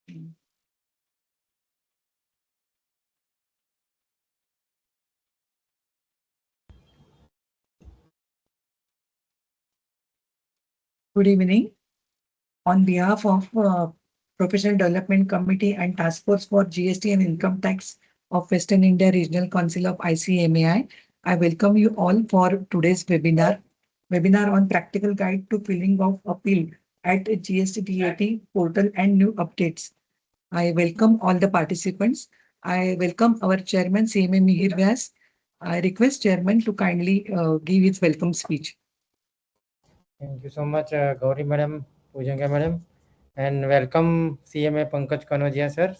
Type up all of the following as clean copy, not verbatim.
Good evening. On behalf of Professional Development Committee and Task Force for GST and Income Tax of Western India Regional Council of ICMAI, I welcome you all for today's webinar on practical guide to filing of appeal at GST portal and new updates. I welcome all the participants. I welcome our chairman, CMA Mihir Vyas. I request chairman to kindly give his welcome speech. Thank you so much, Gauri Madam, Pujanga Madam, and welcome CMA Pankaj Kanodia sir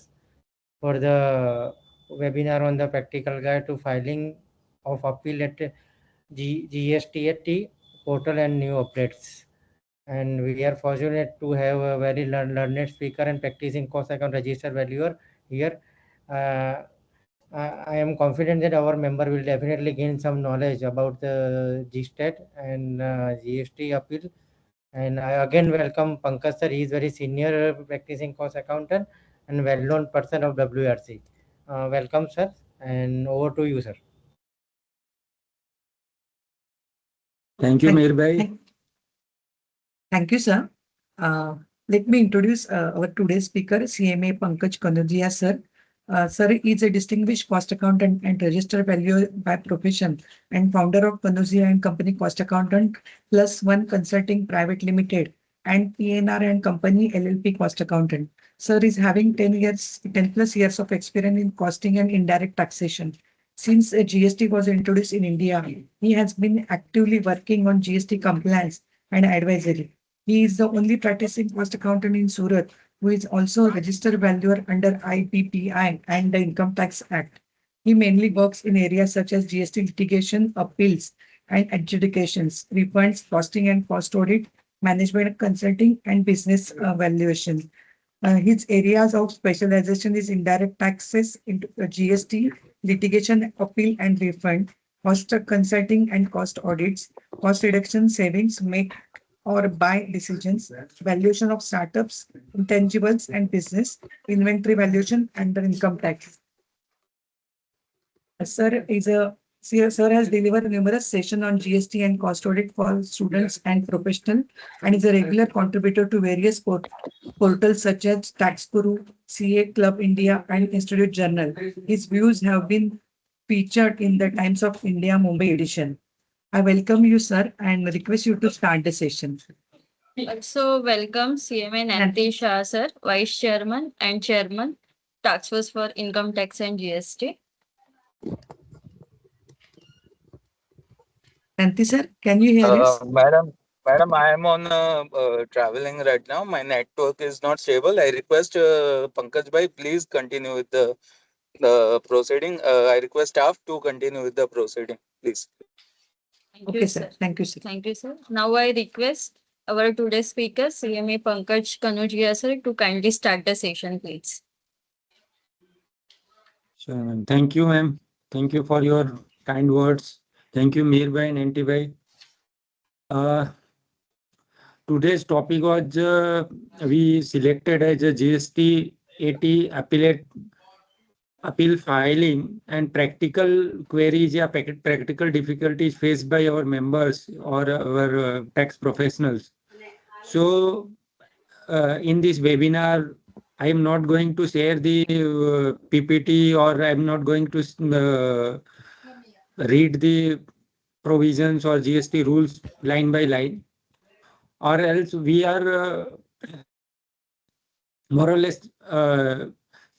for the webinar on the practical guide to filing of appeal at GSTAT portal and new updates. And we are fortunate to have a very learned speaker and practicing cost account register valuer here. I am confident that our member will definitely gain some knowledge about the GSTAT and GST appeal. And I again welcome Pankaj sir. He is very senior practicing cost accountant and well-known person of WRC. Welcome sir, and over to you sir. Thank you, Mihir Bhai. Thank you, sir. Let me introduce our today's speaker, CMA Pankaj Kanodia, sir. Sir is a distinguished cost accountant and registered valuer by profession and founder of Kanodia and Company Cost Accountant Plus One Consulting Private Limited and PNR and Company LLP Cost Accountant. Sir is having 10 plus years of experience in costing and indirect taxation. Since GST was introduced in India, he has been actively working on GST compliance and advisory. He is the only practicing cost accountant in Surat who is also a registered valuer under IPPI and the Income Tax Act. He mainly works in areas such as GST litigation, appeals, and adjudications, refunds, costing and cost audit, management consulting, and business valuation. His areas of specialization is indirect taxes into GST, litigation, appeal, and refund, cost consulting and cost audits, cost reduction, savings, make or buy decisions, valuation of startups, intangibles and business, inventory valuation under income tax. Sir has delivered numerous sessions on GST and cost audit for students and professionals and is a regular contributor to various portals such as Tax Guru, CA Club India, and Institute Journal. His views have been featured in the Times of India Mumbai edition. I welcome you, sir, and request you to start the session. Also, welcome CMA Nanti Shah, sir, Vice Chairman and Chairman, Task Force for Income Tax and GST. Nanti, sir, can you hear us? Madam, I am on traveling right now. My network is not stable. I request Pankaj Bhai, please continue with the proceeding. I request staff to continue with the proceeding, please. Thank Okay, you, sir. Thank you, sir. Thank you, sir. Now I request our today's speaker, CMA Pankaj Kanodia, sir, to kindly start the session, please. Sure, ma'am. Thank you, ma'am. Thank you for your kind words. Thank you, Mihir Bhai and Nanti Bhai. Today's topic was we selected as a GST 80 appeal filing and practical queries or practical difficulties faced by our members or our tax professionals. So in this webinar, I am not going to share the PPT or I am not going to read the provisions or GST rules line by line, or else we are more or less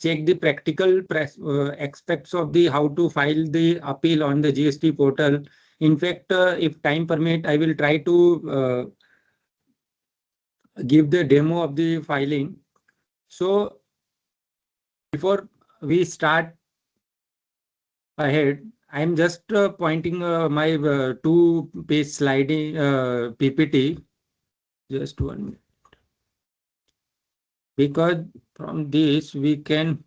check the practical aspects of the how to file the appeal on the GST portal. In fact, if time permit, I will try to give the demo of the filing. So before we start ahead, I am just pointing my 2-page sliding PPT. Just 1 minute. Because from this we can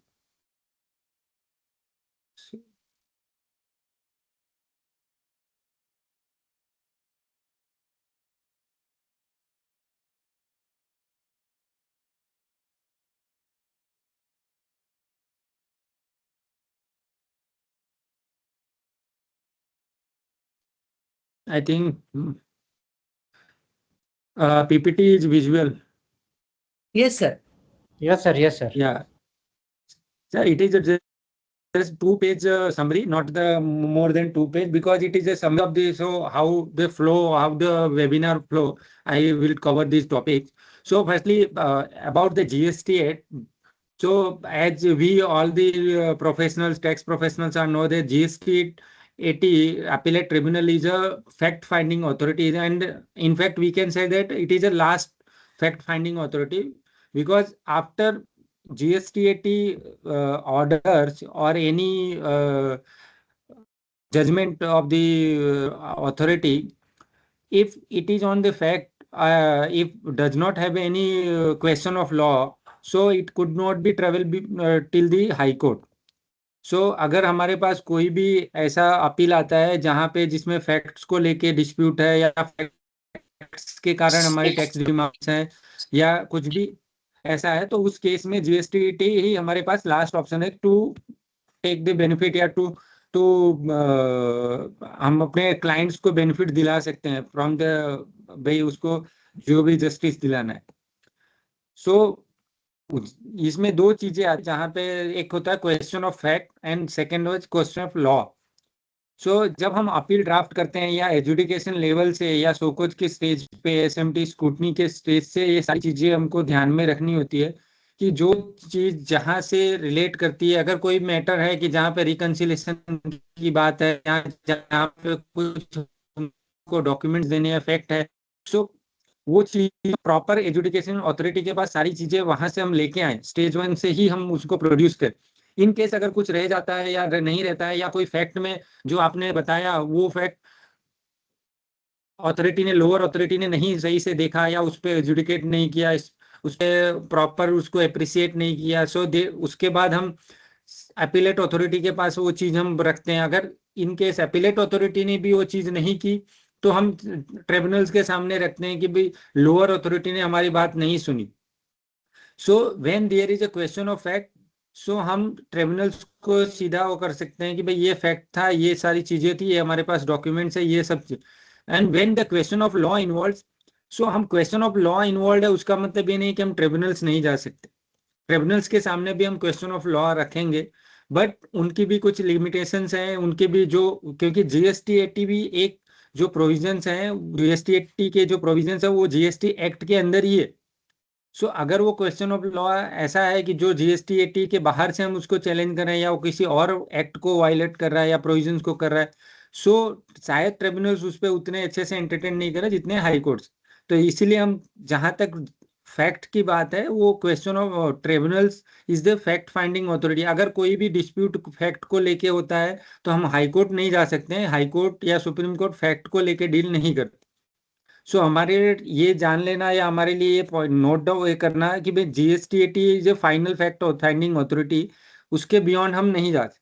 I think PPT is visual. Yes, sir. Yes, sir. Yes, sir. Yeah. Sir, it is just 2-page summary, not the more than 2 page, because it is a summary of the, so how the flow, how the webinar flow, I will cover these topics. So firstly, about the GST Act. So as we all the professionals, tax professionals are know that GST 80 appellate tribunal is a fact finding authority, and in fact we can say that it is a last fact finding authority, because after GST 80 orders or any judgment of the authority, if it is on the fact, if does not have any question of law, so it could not be travel till the high court. सो अगर हमारे पास कोई भी ऐसा appeal आता है जहां पे जिसमें फैक्ट्स को लेके डिस्प्यूट है, या फैक्ट्स के कारण हमारी टैक्स डिमांड्स हैं, या कुछ भी ऐसा है, तो उस केस में जीएसटी ही हमारे पास लास्ट ऑप्शन है टू टेक द बेनिफिट, या टू हम अपने क्लाइंट्स को बेनिफिट दिला सकते हैं फ्रॉम द, भाई उसको जो भी जस्टिस दिलाना है. सो इसमें दो चीजें आती, जहां पे एक होता है question of fact and second was question of law. So जब हम अपील ड्राफ्ट करते हैं या एजुकेशन लेवल से या सोकोज के स्टेज पे, एसएमटी स्क्रूटनी के स्टेज से, ये सारी चीजें हमको ध्यान में रखनी होती है कि जो चीज जहां से रिलेट करती है, अगर कोई मैटर है कि जहां पे रिकंसिलेशन की बात है, जहां पे कुछ को डॉक्यूमेंट्स देने हैं, फैक्ट है, सो वो चीज प्रॉपर एजुकेशन अथॉरिटी के पास सारी चीजें वहां से हम लेके आए, स्टेज 1 से ही हम उसको प्रोड्यूस करें. इन केस अगर कुछ रह जाता है या नहीं रहता है, या कोई फैक्ट में जो आपने बताया वो फैक्ट अथॉरिटी ने, लोअर अथॉरिटी ने नहीं सही से देखा, या उस पर एजुकेट नहीं किया, उस पर प्रॉपर उसको अप्रिशिएट नहीं किया, सो उसके बाद हम अपीलेट अथॉरिटी के पास वो चीज हम रखते हैं. अगर इन केस अपीलेट अथॉरिटी ने भी वो चीज नहीं की, तो हम ट्रिब्यूनल्स के सामने रखते हैं कि भाई लोअर अथॉरिटी ने हमारी बात नहीं सुनी. So when there is a question of fact, so हम ट्रिब्यूनल्स को सीधा वो कर सकते हैं कि भाई ये फैक्ट था, ये सारी चीजें थी, ये हमारे पास डॉक्यूमेंट्स है, ये सब चीज. And when the question of law involve, so हम क्वेश्चन ऑफ लॉ इन्वॉल्व है, उसका मतलब ये नहीं कि हम ट्रिब्यूनल्स नहीं जा सकते. ट्रिब्यूनल्स के सामने भी हम क्वेश्चन ऑफ लॉ रखेंगे, बट उनकी भी कुछ लिमिटेशंस हैं, उनके भी जो, क्योंकि जीएसटी 80 भी एक जो प्रोविजंस हैं, जीएसटी 80 के जो प्रोविजंस है वो जीएसटी एक्ट के अंदर ही है. सो अगर वो क्वेश्चन ऑफ लॉ ऐसा है कि जो जीएसटी 80 के बाहर से हम उसको चैलेंज कर रहे हैं, या वो किसी और एक्ट को वायलेट कर रहा है या प्रोविजंस को कर रहा है, सो शायद ट्रिब्यूनल्स उस पर उतने अच्छे से एंटरटेन नहीं कर रहे जितने हाई कोर्ट्स. तो इसीलिए हम, जहां तक फैक्ट की बात है, वो question of tribunals is the fact finding authority. अगर कोई भी डिस्प्यूट फैक्ट को लेके होता है, तो हम हाई कोर्ट नहीं जा सकते हैं. हाई कोर्ट या सुप्रीम कोर्ट फैक्ट को लेके डील नहीं करते. सो हमारे ये जान लेना, या हमारे लिए ये नोट डाउन ये करना है कि भाई GST 80 is A final fact finding authority, उसके बियॉन्ड हम नहीं जा सकते.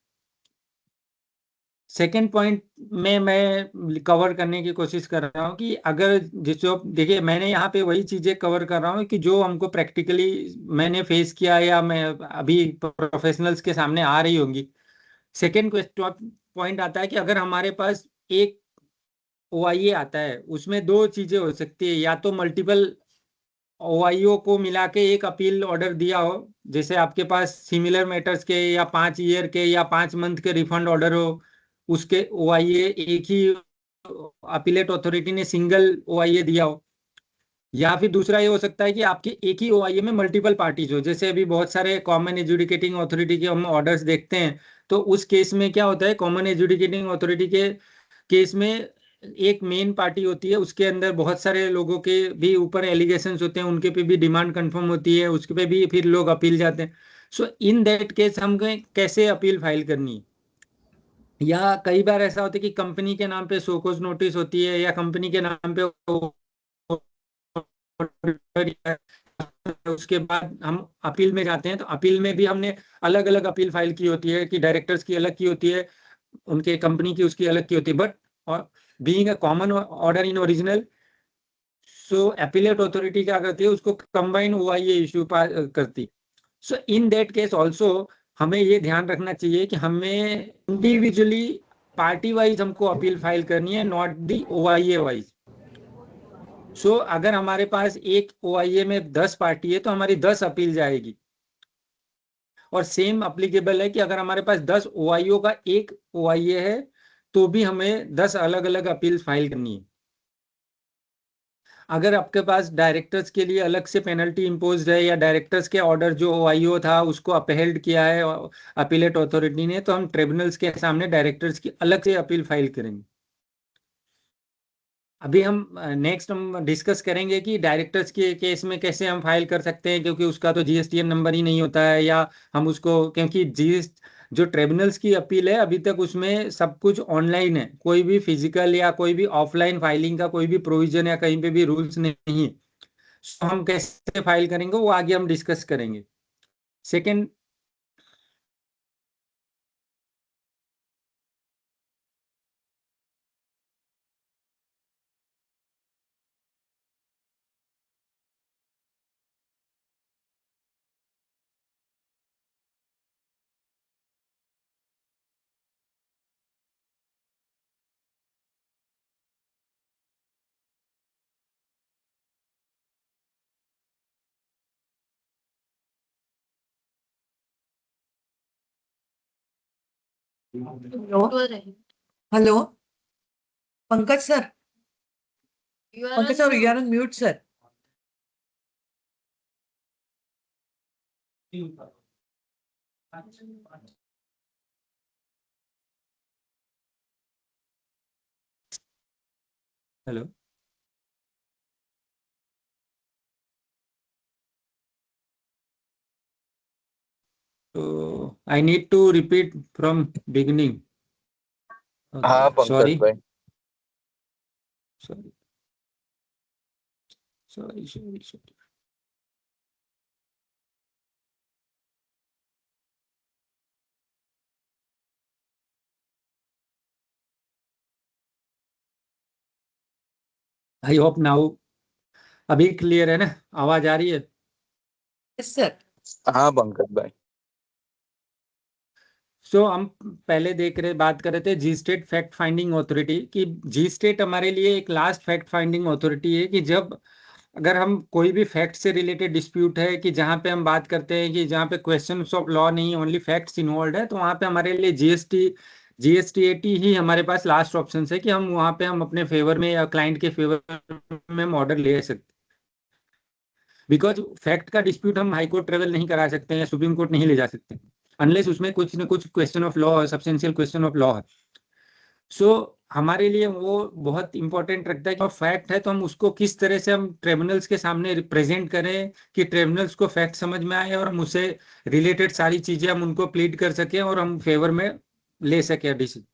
सेकेंड पॉइंट में मैं कवर करने की कोशिश कर रहा हूँ कि अगर जो, देखिए मैंने यहाँ पे वही चीजें कवर कर रहा हूँ कि जो हमको प्रैक्टिकली मैंने फेस किया, या मैं अभी प्रोफेशनल्स के सामने आ रही होंगी. सेकेंड पॉइंट आता है कि अगर हमारे पास एक ओआईए आता है, उसमें दो चीजें हो सकती है, या तो मल्टीपल ओआईओ को मिला के एक अपील ऑर्डर दिया हो, जैसे आपके पास सिमिलर मैटर्स के या 5 ईयर के या 5 मंथ के रिफंड ऑर्डर हो, उसके ओआईए एक ही अपीलेट अथॉरिटी ने सिंगल ओआईए दिया हो. या फिर दूसरा ये हो सकता है कि आपके एक ही ओआईए में मल्टीपल पार्टीज हो, जैसे अभी बहुत सारे कॉमन एजुडिकेटिंग अथॉरिटी के हम ऑर्डर्स देखते हैं. तो उस केस में क्या होता है, कॉमन एजुडिकेटिंग अथॉरिटी के केस में एक मेन पार्टी होती है, उसके अंदर बहुत सारे लोगों के भी ऊपर एलिगेशंस होते हैं, उनके पे भी डिमांड कंफर्म होती है, उसके पे भी फिर लोग अपील जाते हैं. सो इन दैट केस हम कैसे अपील फाइल करनी है. या कई बार ऐसा होता है कि कंपनी के नाम पे शोकॉज नोटिस होती है, या कंपनी के नाम पे, उसके बाद हम अपील में जाते हैं, तो अपील में भी हमने अलग अलग अपील फाइल की होती है, कि डायरेक्टर्स की अलग की होती है, उनके कंपनी की उसकी अलग की होती है. But being a common order in original, so appellate authority क्या करती है, उसको कंबाइन ओआईए इश्यू करती. सो इन दैट केस ऑल्सो हमें ये ध्यान रखना चाहिए कि हमें इंडिविजुअली पार्टी वाइज हमको अपील फाइल करनी है, नॉट दी OIA वाइज। सो अगर हमारे पास एक OIA में 10 पार्टी है तो हमारी 10 अपील जाएगी। और सेम अप्लीकेबल है कि अगर हमारे पास 10 OIO का एक OIA है तो भी हमें 10 अलग अलग अपील फाइल करनी है। अगर आपके पास डायरेक्टर्स के लिए अलग से पेनल्टी इम्पोज है या डायरेक्टर्स के ऑर्डर जो OIO था उसको अपहेल्ड किया है अपीलेट अथॉरिटी ने, तो हम ट्रिब्यूनल्स के सामने डायरेक्टर्स की अलग से अपील फाइल करेंगे। अभी हम नेक्स्ट हम डिस्कस करेंगे कि डायरेक्टर्स के केस में कैसे हम फाइल कर सकते हैं, क्योंकि उसका तो GSTN नंबर ही नहीं होता है, या हम उसको, क्योंकि जो ट्रिब्यूनल्स की अपील है अभी तक उसमें सब कुछ ऑनलाइन है, कोई भी फिजिकल या कोई भी ऑफलाइन फाइलिंग का कोई भी प्रोविजन या कहीं पे भी रूल्स नहीं है। तो हम कैसे फाइल करेंगे वो आगे हम डिस्कस करेंगे। Second, hello Pankaj sir, You are Pankaj sir, you are on mute sir. Hello, तो I need to repeat from beginning. हाँ सॉरी पंकज भाई। Sorry sorry sorry sorry. I hope now अभी क्लियर है ना, आवाज आ रही है? Yes sir. हाँ पंकज भाई। सो हम पहले बात कर रहे थे जी स्टेट फैक्ट फाइंडिंग अथॉरिटी की। जी स्टेट हमारे लिए एक लास्ट फैक्ट फाइंडिंग अथॉरिटी है कि जब अगर हम कोई भी फैक्ट से रिलेटेड डिस्प्यूट है, कि जहाँ पे हम बात करते हैं कि जहाँ पे क्वेश्चन ऑफ लॉ नहीं, ओनली फैक्ट्स इन्वॉल्व है, तो वहाँ पे हमारे लिए GSTAT ही हमारे पास लास्ट ऑप्शन है कि हम वहाँ पे हम अपने फेवर में या क्लाइंट के फेवर में हम ऑर्डर ले सकते। बिकॉज फैक्ट का डिस्प्यूट हम हाई कोर्ट ट्रेवल नहीं करा सकते या सुप्रीम कोर्ट नहीं ले जा सकते अनलेस उसमें कुछ न कुछ question of law, substantial question of law है। सो हमारे लिए वो बहुत इंपॉर्टेंट रखता है कि फैक्ट है तो हम उसको किस तरह से हम ट्रिब्यूनल्स के सामने रिप्रेजेंट करें कि ट्रिब्यूनल्स को फैक्ट समझ में आए और हम उससे रिलेटेड सारी चीजें हम उनको प्लीड कर सकें और हम फेवर में ले सकें डिसीजन।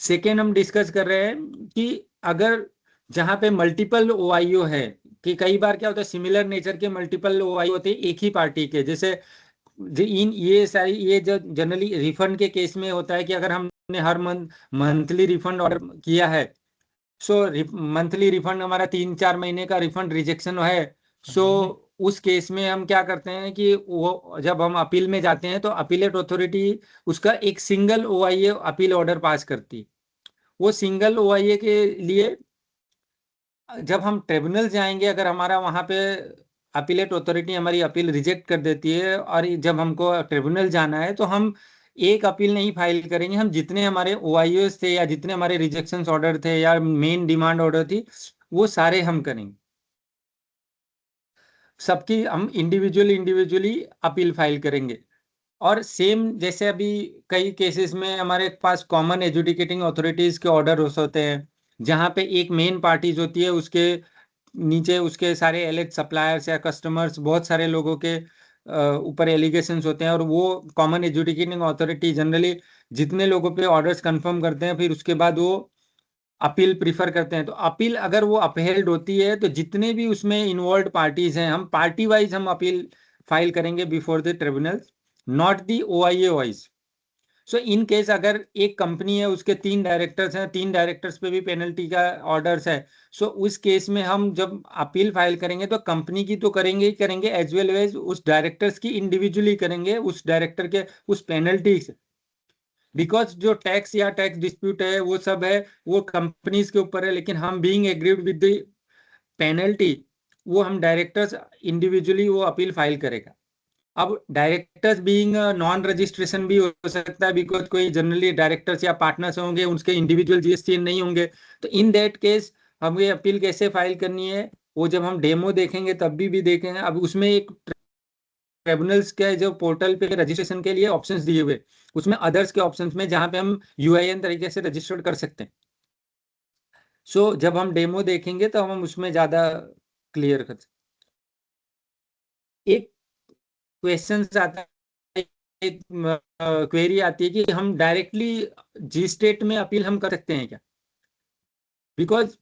सेकेंड, हम डिस्कस कर रहे हैं कि अगर जहां पे मल्टीपल OIO है, कि कई बार क्या होता है सिमिलर नेचर के मल्टीपल OIO होते हैं एक ही पार्टी के, जैसे ये जो जनरली रिफंड के केस में होता है कि अगर हमने हर मंथली रिफंड ऑर्डर किया है, सो मंथली रिफंड हमारा 3-4 महीने का रिफंड रिजेक्शन है, सो उस केस में हम क्या करते हैं कि वो जब हम अपील में जाते हैं तो अपीलेट अथॉरिटी उसका एक single OIA appeal order pass करती है। वो सिंगल OIA के लिए जब हम ट्रिब्यूनल जाएंगे, अगर हमारा वहां पे अपीलेट अथॉरिटी हमारी अपील रिजेक्ट कर देती है और जब हमको ट्रिब्यूनल जाना है तो हम एक अपील नहीं फाइल करेंगे, हम जितने हमारे OIOs थे या जितने हमारे रिजेक्शन ऑर्डर थे या मेन डिमांड ऑर्डर थी वो सारे हम करेंगे। सबकी हम इंडिविजुअली अपील फाइल करेंगे। और सेम जैसे अभी कई केसेस में हमारे पास कॉमन एजुडिकेटिंग अथॉरिटीज के ऑर्डर होते हैं, जहाँ पे एक मेन पार्टीज होती है, उसके नीचे उसके सारे एलिट सप्लायर्स या कस्टमर्स, बहुत सारे लोगों के ऊपर एलिगेशंस होते हैं, और वो कॉमन एजुडिकेटिंग अथॉरिटी जनरली जितने लोगों पे ऑर्डर्स कंफर्म करते हैं फिर उसके बाद वो अपील प्रीफर करते हैं। तो अपील अगर वो अपहेल्ड होती है तो जितने भी उसमें इन्वॉल्व पार्टीज हैं, हम पार्टी वाइज हम अपील फाइल करेंगे before the tribunal, not the OIA wise. So in case अगर एक कंपनी है उसके 3 डायरेक्टर्स हैं, 3 डायरेक्टर्स पे भी पेनल्टी का ऑर्डर्स है, सो उस केस में हम जब अपील फाइल करेंगे तो कंपनी की तो करेंगे ही करेंगे, एज वेल एज उस डायरेक्टर्स की इंडिविजुअली करेंगे, उस डायरेक्टर के उस पेनल्टी से, बिकॉज जो टैक्स या टैक्स डिस्प्यूट है वो सब है वो कंपनीज के ऊपर है, लेकिन हम being agreed with the penalty वो हम डायरेक्टर्स इंडिविजुअली वो अपील फाइल करेगा। अब डायरेक्टर्स बीइंग नॉन रजिस्ट्रेशन भी हो सकता है, बिकॉज कोई जनरली डायरेक्टर्स या पार्टनर्स होंगे उनके इंडिविजुअल जीएसटी नहीं होंगे, तो इन दैट केस हमें ये अपील कैसे फाइल करनी है वो जब हम डेमो देखेंगे तब भी देखेंगे। अब उसमें एक ट्रिब्यूनल्स के जो पोर्टल पे रजिस्ट्रेशन के लिए ऑप्शंस दिए हुए, उसमें अदर्स के ऑप्शंस में जहां पे हम यूआईएन तरीके से रजिस्टर्ड कर सकते हैं। सो जब हम डेमो देखेंगे तो हम उसमें ज्यादा क्लियर कर सकते। एक क्वेश्चन आता है, एक क्वेरी आती है कि हम डायरेक्टली जी स्टेट में अपील हम कर सकते हैं क्या? बिकॉज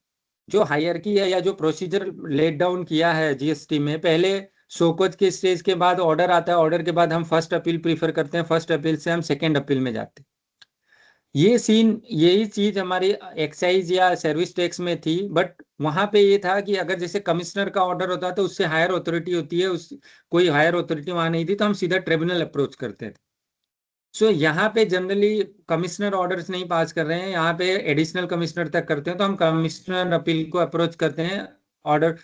जो हायरकी है या जो प्रोसीजर लेट डाउन किया है जीएसटी में, पहले शोकत के स्टेज के बाद ऑर्डर आता है, ऑर्डर के बाद हम फर्स्ट अपील प्रीफर करते हैं, फर्स्ट अपील से हम सेकेंड अपील में जाते हैं। ये सीन यही चीज हमारी एक्साइज या सर्विस टैक्स में थी, बट वहां पे ये था कि अगर जैसे कमिश्नर का ऑर्डर होता है तो उससे हायर अथॉरिटी होती है, उस कोई हायर अथॉरिटी वहां नहीं थी तो हम सीधा ट्रिब्यूनल अप्रोच करते थे। सो यहाँ पे जनरली कमिश्नर ऑर्डर्स नहीं पास कर रहे हैं, यहाँ पे एडिशनल कमिश्नर तक करते हैं, तो हम कमिश्नर अपील को अप्रोच करते हैं ऑर्डर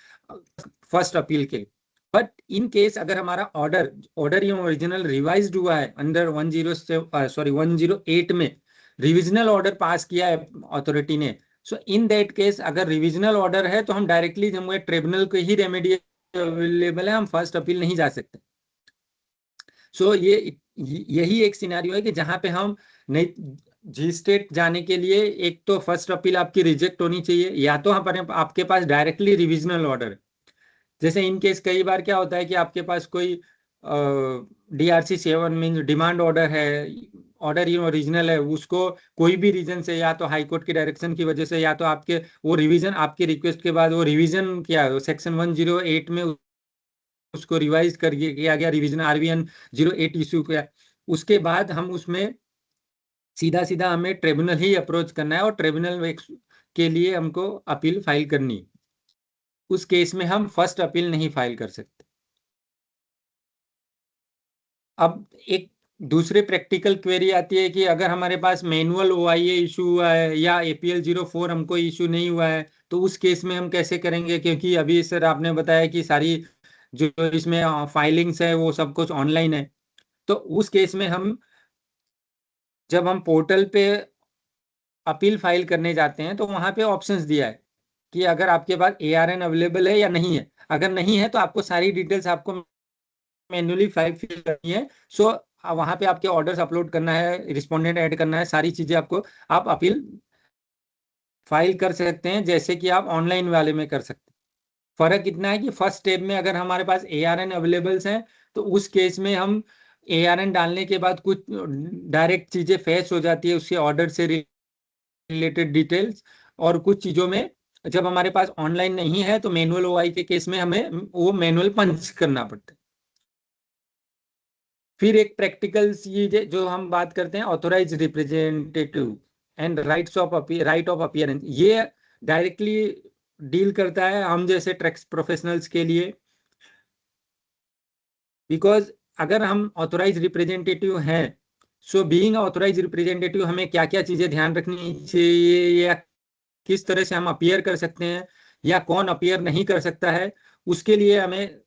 फर्स्ट अपील के। बट इन केस अगर हमारा ऑर्डर ये ओरिजिनल रिवाइज्ड हुआ है अंडर 108 में रिविजनल ऑर्डर पास किया है अथॉरिटी ने, सो इन दैट केस अगर रिविजनल ऑर्डर है तो हम डायरेक्टली जब ट्रिब्यूनल को ही रेमेडी अवेलेबल है, हम फर्स्ट अपील नहीं जा सकते। सो यही एक सिनेरियो है कि जहां पे हम नहीं जी स्टेट जाने के लिए एक तो फर्स्ट अपील आपकी रिजेक्ट होनी चाहिए, या तो आपके पास डायरेक्टली रिविजनल ऑर्डर है। जैसे इन केस कई बार क्या होता है कि आपके पास कोई DRC 7 मीन्स डिमांड ऑर्डर है, ऑर्डर ये ओरिजिनल है, उसको कोई भी रीजन से या तो हाई कोर्ट की डायरेक्शन की वजह से या तो आपके वो रिवीजन आपके रिक्वेस्ट के बाद वो रिवीजन किया सेक्शन 108 में उसको रिवाइज कर किया गया, रिवीजन RVN 08 इशू किया, उसके बाद हम उसमें सीधा सीधा हमें ट्रिब्यूनल ही अप्रोच करना है और ट्रिब्यूनल के लिए हमको अपील फाइल करनी है। उस केस में हम फर्स्ट अपील नहीं फाइल कर सकते। अब एक दूसरी प्रैक्टिकल क्वेरी आती है कि अगर हमारे पास मैनुअल OIA इशू हुआ है या APL 04 हमको इशू नहीं हुआ है तो उस केस में हम कैसे करेंगे? क्योंकि अभी सर आपने बताया कि सारी जो इसमें फाइलिंग्स है वो सब कुछ ऑनलाइन है, तो उस केस में हम जब हम पोर्टल पे अपील फाइल करने जाते हैं तो वहां पे ऑप्शंस दिया है कि अगर आपके पास ARN अवेलेबल है या नहीं है। अगर नहीं है तो आपको सारी डिटेल्स आपको मैन्युअली फिल करनी है। सो वहां पे आपके ऑर्डर्स अपलोड करना है, रिस्पोंडेंट ऐड करना है, सारी चीजें आपको आप अपील फाइल कर सकते हैं जैसे कि आप ऑनलाइन वाले में कर सकते हैं। फर्क इतना है कि फर्स्ट स्टेप में अगर हमारे पास ARN अवेलेबल्स हैं तो उस केस में हम ARN डालने के बाद कुछ डायरेक्ट चीजें फैच हो जाती है उसके ऑर्डर से रिलेटेड डिटेल्स, और कुछ चीजों में जब हमारे पास ऑनलाइन नहीं है तो मैनुअल OI के केस में हमें वो मैनुअल पंच करना पड़ता है। फिर एक प्रैक्टिकल चीज जो हम बात करते हैं authorize representative and right of appearance, ये डायरेक्टली डील करता है हम जैसे टैक्स प्रोफेशनल्स के लिए। बिकॉज अगर हम ऑथोराइज रिप्रेजेंटेटिव हैं, सो बीइंग ऑथोराइज रिप्रेजेंटेटिव हमें क्या क्या चीजें ध्यान रखनी चाहिए या किस तरह से हम अपीयर कर सकते हैं या कौन अपीयर नहीं कर सकता है, उसके लिए हमें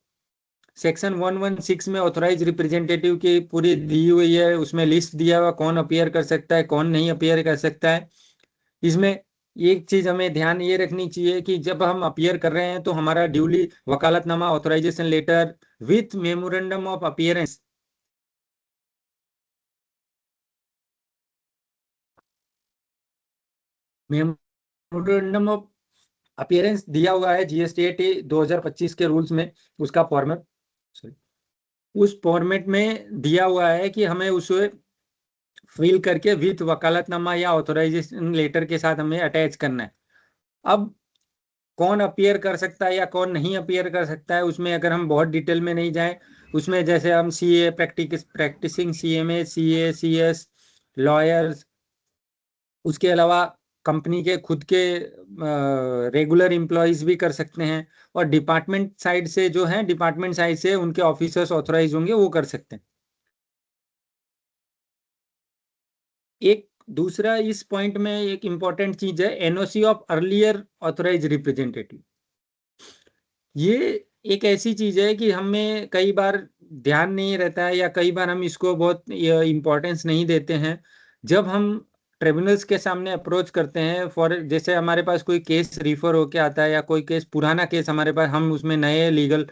सेक्शन 116 में ऑथोराइज रिप्रेजेंटेटिव की पूरी दी हुई है, उसमें लिस्ट दिया हुआ कौन अपीयर कर सकता है कौन नहीं अपीयर कर सकता है। इसमें एक चीज हमें ध्यान ये रखनी चाहिए कि जब हम अपीयर कर रहे हैं तो हमारा ड्यूली वकालतनामा authorization letter with memorandum of appearance memorandum of appearance दिया हुआ है GST 2025 के रूल्स में, उसका फॉर्मेट उस फॉर्मेट में दिया हुआ है कि हमें उसे फिल करके विथ वकालतनामा या ऑथराइजेशन लेटर के साथ हमें अटैच करना है। अब कौन अपीयर कर सकता है या कौन नहीं अपीयर कर सकता है उसमें अगर हम बहुत डिटेल में नहीं जाएं, उसमें जैसे हम CA practising CMA CA CS lawyers, उसके अलावा कंपनी के खुद के रेगुलर एम्प्लॉयज भी कर सकते हैं, और डिपार्टमेंट साइड से जो है डिपार्टमेंट साइड से उनके ऑफिसर्स ऑथराइज होंगे वो कर सकते हैं। एक दूसरा इस पॉइंट में एक इम्पॉर्टेंट चीज है NOC of earlier authorize representative. ये एक ऐसी चीज है कि हमें कई बार ध्यान नहीं रहता है या कई बार हम इसको बहुत इम्पोर्टेंस नहीं देते हैं। जब हम ट्रिब्यूनल्स के सामने अप्रोच करते हैं फॉर जैसे हमारे पास कोई केस रिफर होके आता है या कोई केस पुराना केस हमारे पास, हम उसमें नए लीगल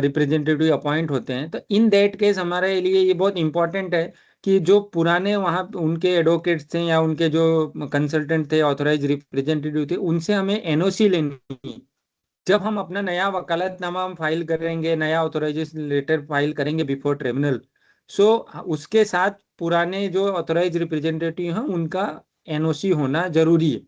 रिप्रेजेंटेटिव अपॉइंट होते हैं, तो इन दैट केस हमारे लिए ये बहुत इंपॉर्टेंट है कि जो पुराने वहाँ उनके एडवोकेट्स थे या उनके जो कंसल्टेंट थे ऑथराइज रिप्रेजेंटेटिव थे, उनसे हमें एनओसी लेनी है। जब हम अपना नया वकालतनामा हम फाइल करेंगे, नया ऑथराइजेशन लेटर फाइल करेंगे बिफोर ट्रिब्यूनल, सो उसके साथ पुराने जो ऑथराइज रिप्रेजेंटेटिव हैं उनका एनओसी होना जरूरी है।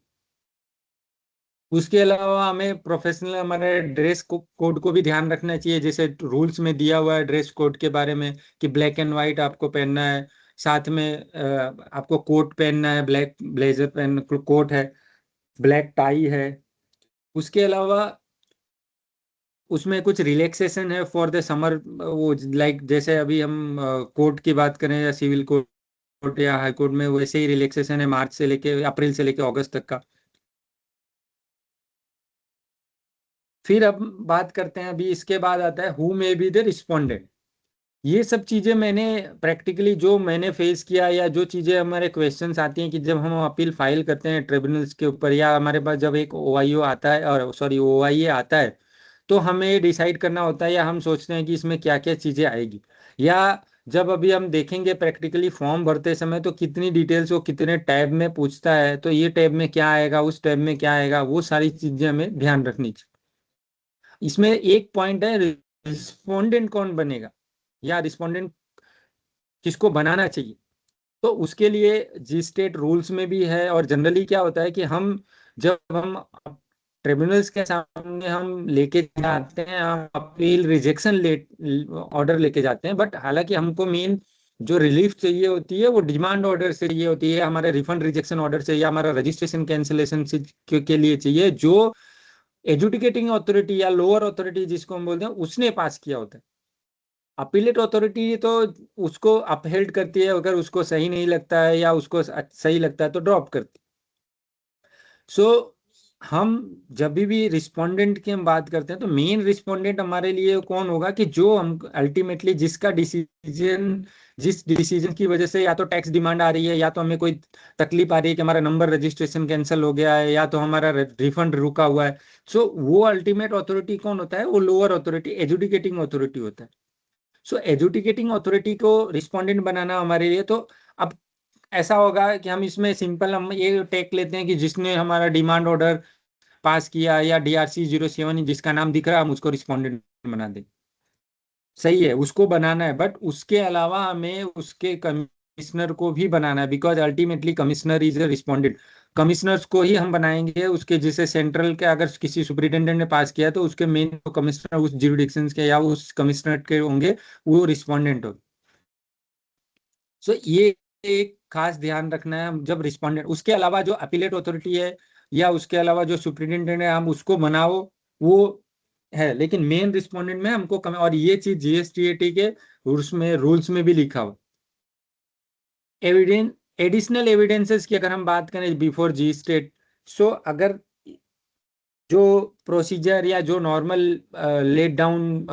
उसके अलावा हमें प्रोफेशनल हमारे ड्रेस कोड को भी ध्यान रखना चाहिए, जैसे रूल्स में दिया हुआ है ड्रेस कोड के बारे में कि ब्लैक एंड व्हाइट आपको पहनना है, साथ में आपको कोट पहनना है, ब्लैक ब्लेजर पहन कोट है, ब्लैक टाई है। उसके अलावा उसमें कुछ रिलैक्सेशन है फॉर द समर, वो लाइक जैसे अभी हम कोर्ट की बात करें या सिविल कोर्ट या हाई कोर्ट में, वैसे ही रिलैक्सेशन है मार्च से लेके अप्रैल से लेके अगस्त तक का। फिर अब बात करते हैं, अभी इसके बाद आता है who may be the respondent. ये सब चीजें मैंने प्रैक्टिकली जो मैंने फेस किया या जो चीजें हमारे क्वेश्चंस आती हैं कि जब हम अपील फाइल करते हैं ट्रिब्यूनल्स के ऊपर, या हमारे पास जब एक ओआईओ आता है और सॉरी ओआईए आता है, तो हमें डिसाइड करना होता है या हम सोचते हैं कि इसमें क्या क्या चीजें आएगी, या जब अभी हम देखेंगे प्रैक्टिकली फॉर्म भरते समय तो कितनी डिटेल्स वो कितने टैब में पूछता है, तो ये टैब में क्या आएगा, उस टैब में क्या आएगा, वो सारी चीजें हमें ध्यान रखनी चाहिए। इसमें एक पॉइंट है रिस्पोंडेंट कौन बनेगा या रिस्पोंडेंट किसको बनाना चाहिए, तो उसके लिए जी स्टेट रूल्स में भी है। और जनरली क्या होता है कि जब हम ट्रिब्यूनल्स के सामने हम लेके जाते हैं, हम अपील रिजेक्शन ऑर्डर लेके जाते हैं, बट हालांकि हमको मेन जो रिलीफ चाहिए होती है वो डिमांड ऑर्डर से चाहिए होती है, हमारे रिफंड रिजेक्शन ऑर्डर से या हमारा रजिस्ट्रेशन कैंसिलेशन के लिए चाहिए, जो एजुकेटिंग अथॉरिटी या लोअर अथॉरिटी जिसको हम बोलते हैं उसने पास किया होता है। अपीलेट अथॉरिटी तो उसको अपहेल्ड करती है, अगर उसको सही नहीं लगता है या उसको सही लगता है तो ड्रॉप करती है। सो हम जब भी रिस्पोंडेंट की हम बात करते हैं तो मेन रिस्पोंडेंट हमारे लिए कौन होगा कि जो हम अल्टीमेटली जिस डिसीजन की वजह से या तो टैक्स डिमांड आ रही है, या तो हमें कोई तकलीफ आ रही है कि हमारा नंबर रजिस्ट्रेशन कैंसिल हो गया है, या तो हमारा रिफंड रुका हुआ है। सो वो अल्टीमेट अथॉरिटी कौन होता है, वो लोअर अथॉरिटी एजुकेटिंग अथॉरिटी होता है। सो एजुकेटिंग अथॉरिटी को रिस्पोंडेंट बनाना हमारे लिए, तो अब ऐसा होगा कि हम इसमें सिंपल हम ये टेक लेते हैं कि जिसने हमारा डिमांड ऑर्डर पास किया या DRC 07 जिसका नाम दिख रहा है हम उसको रिस्पोंडेंट बना दें, सही है, उसको बनाना है। बट उसके अलावा हमें उसके कमिश्नर को भी बनाना है, because ultimately commissioner is a respondent. Commissioners को ही हम बनाएंगे उसके, जिसे सेंट्रल के अगर किसी सुपरिटेंडेंट ने पास किया तो उसके मेन कमिश्नर उस ज्यूरिडिक्शंस के या उस कमिश्नर के होंगे, वो रिस्पोंडेंट हो। सो ये एक खास ध्यान रखना है जब रिस्पोंडेंट। उसके अलावा जो अपीलेट अथॉरिटी है या उसके अलावा जो सुपरिटेंडेंट है हम उसको बनाओ, वो है, लेकिन मेन रिस्पोंडेंट में हमको और ये चीज GSTAT के रूल्स में भी लिखा हुआ। एडिशनल एविडेंसेस की अगर हम बात करें बिफोर जी स्टेट, सो अगर जो प्रोसीजर या जो नॉर्मल लेट डाउन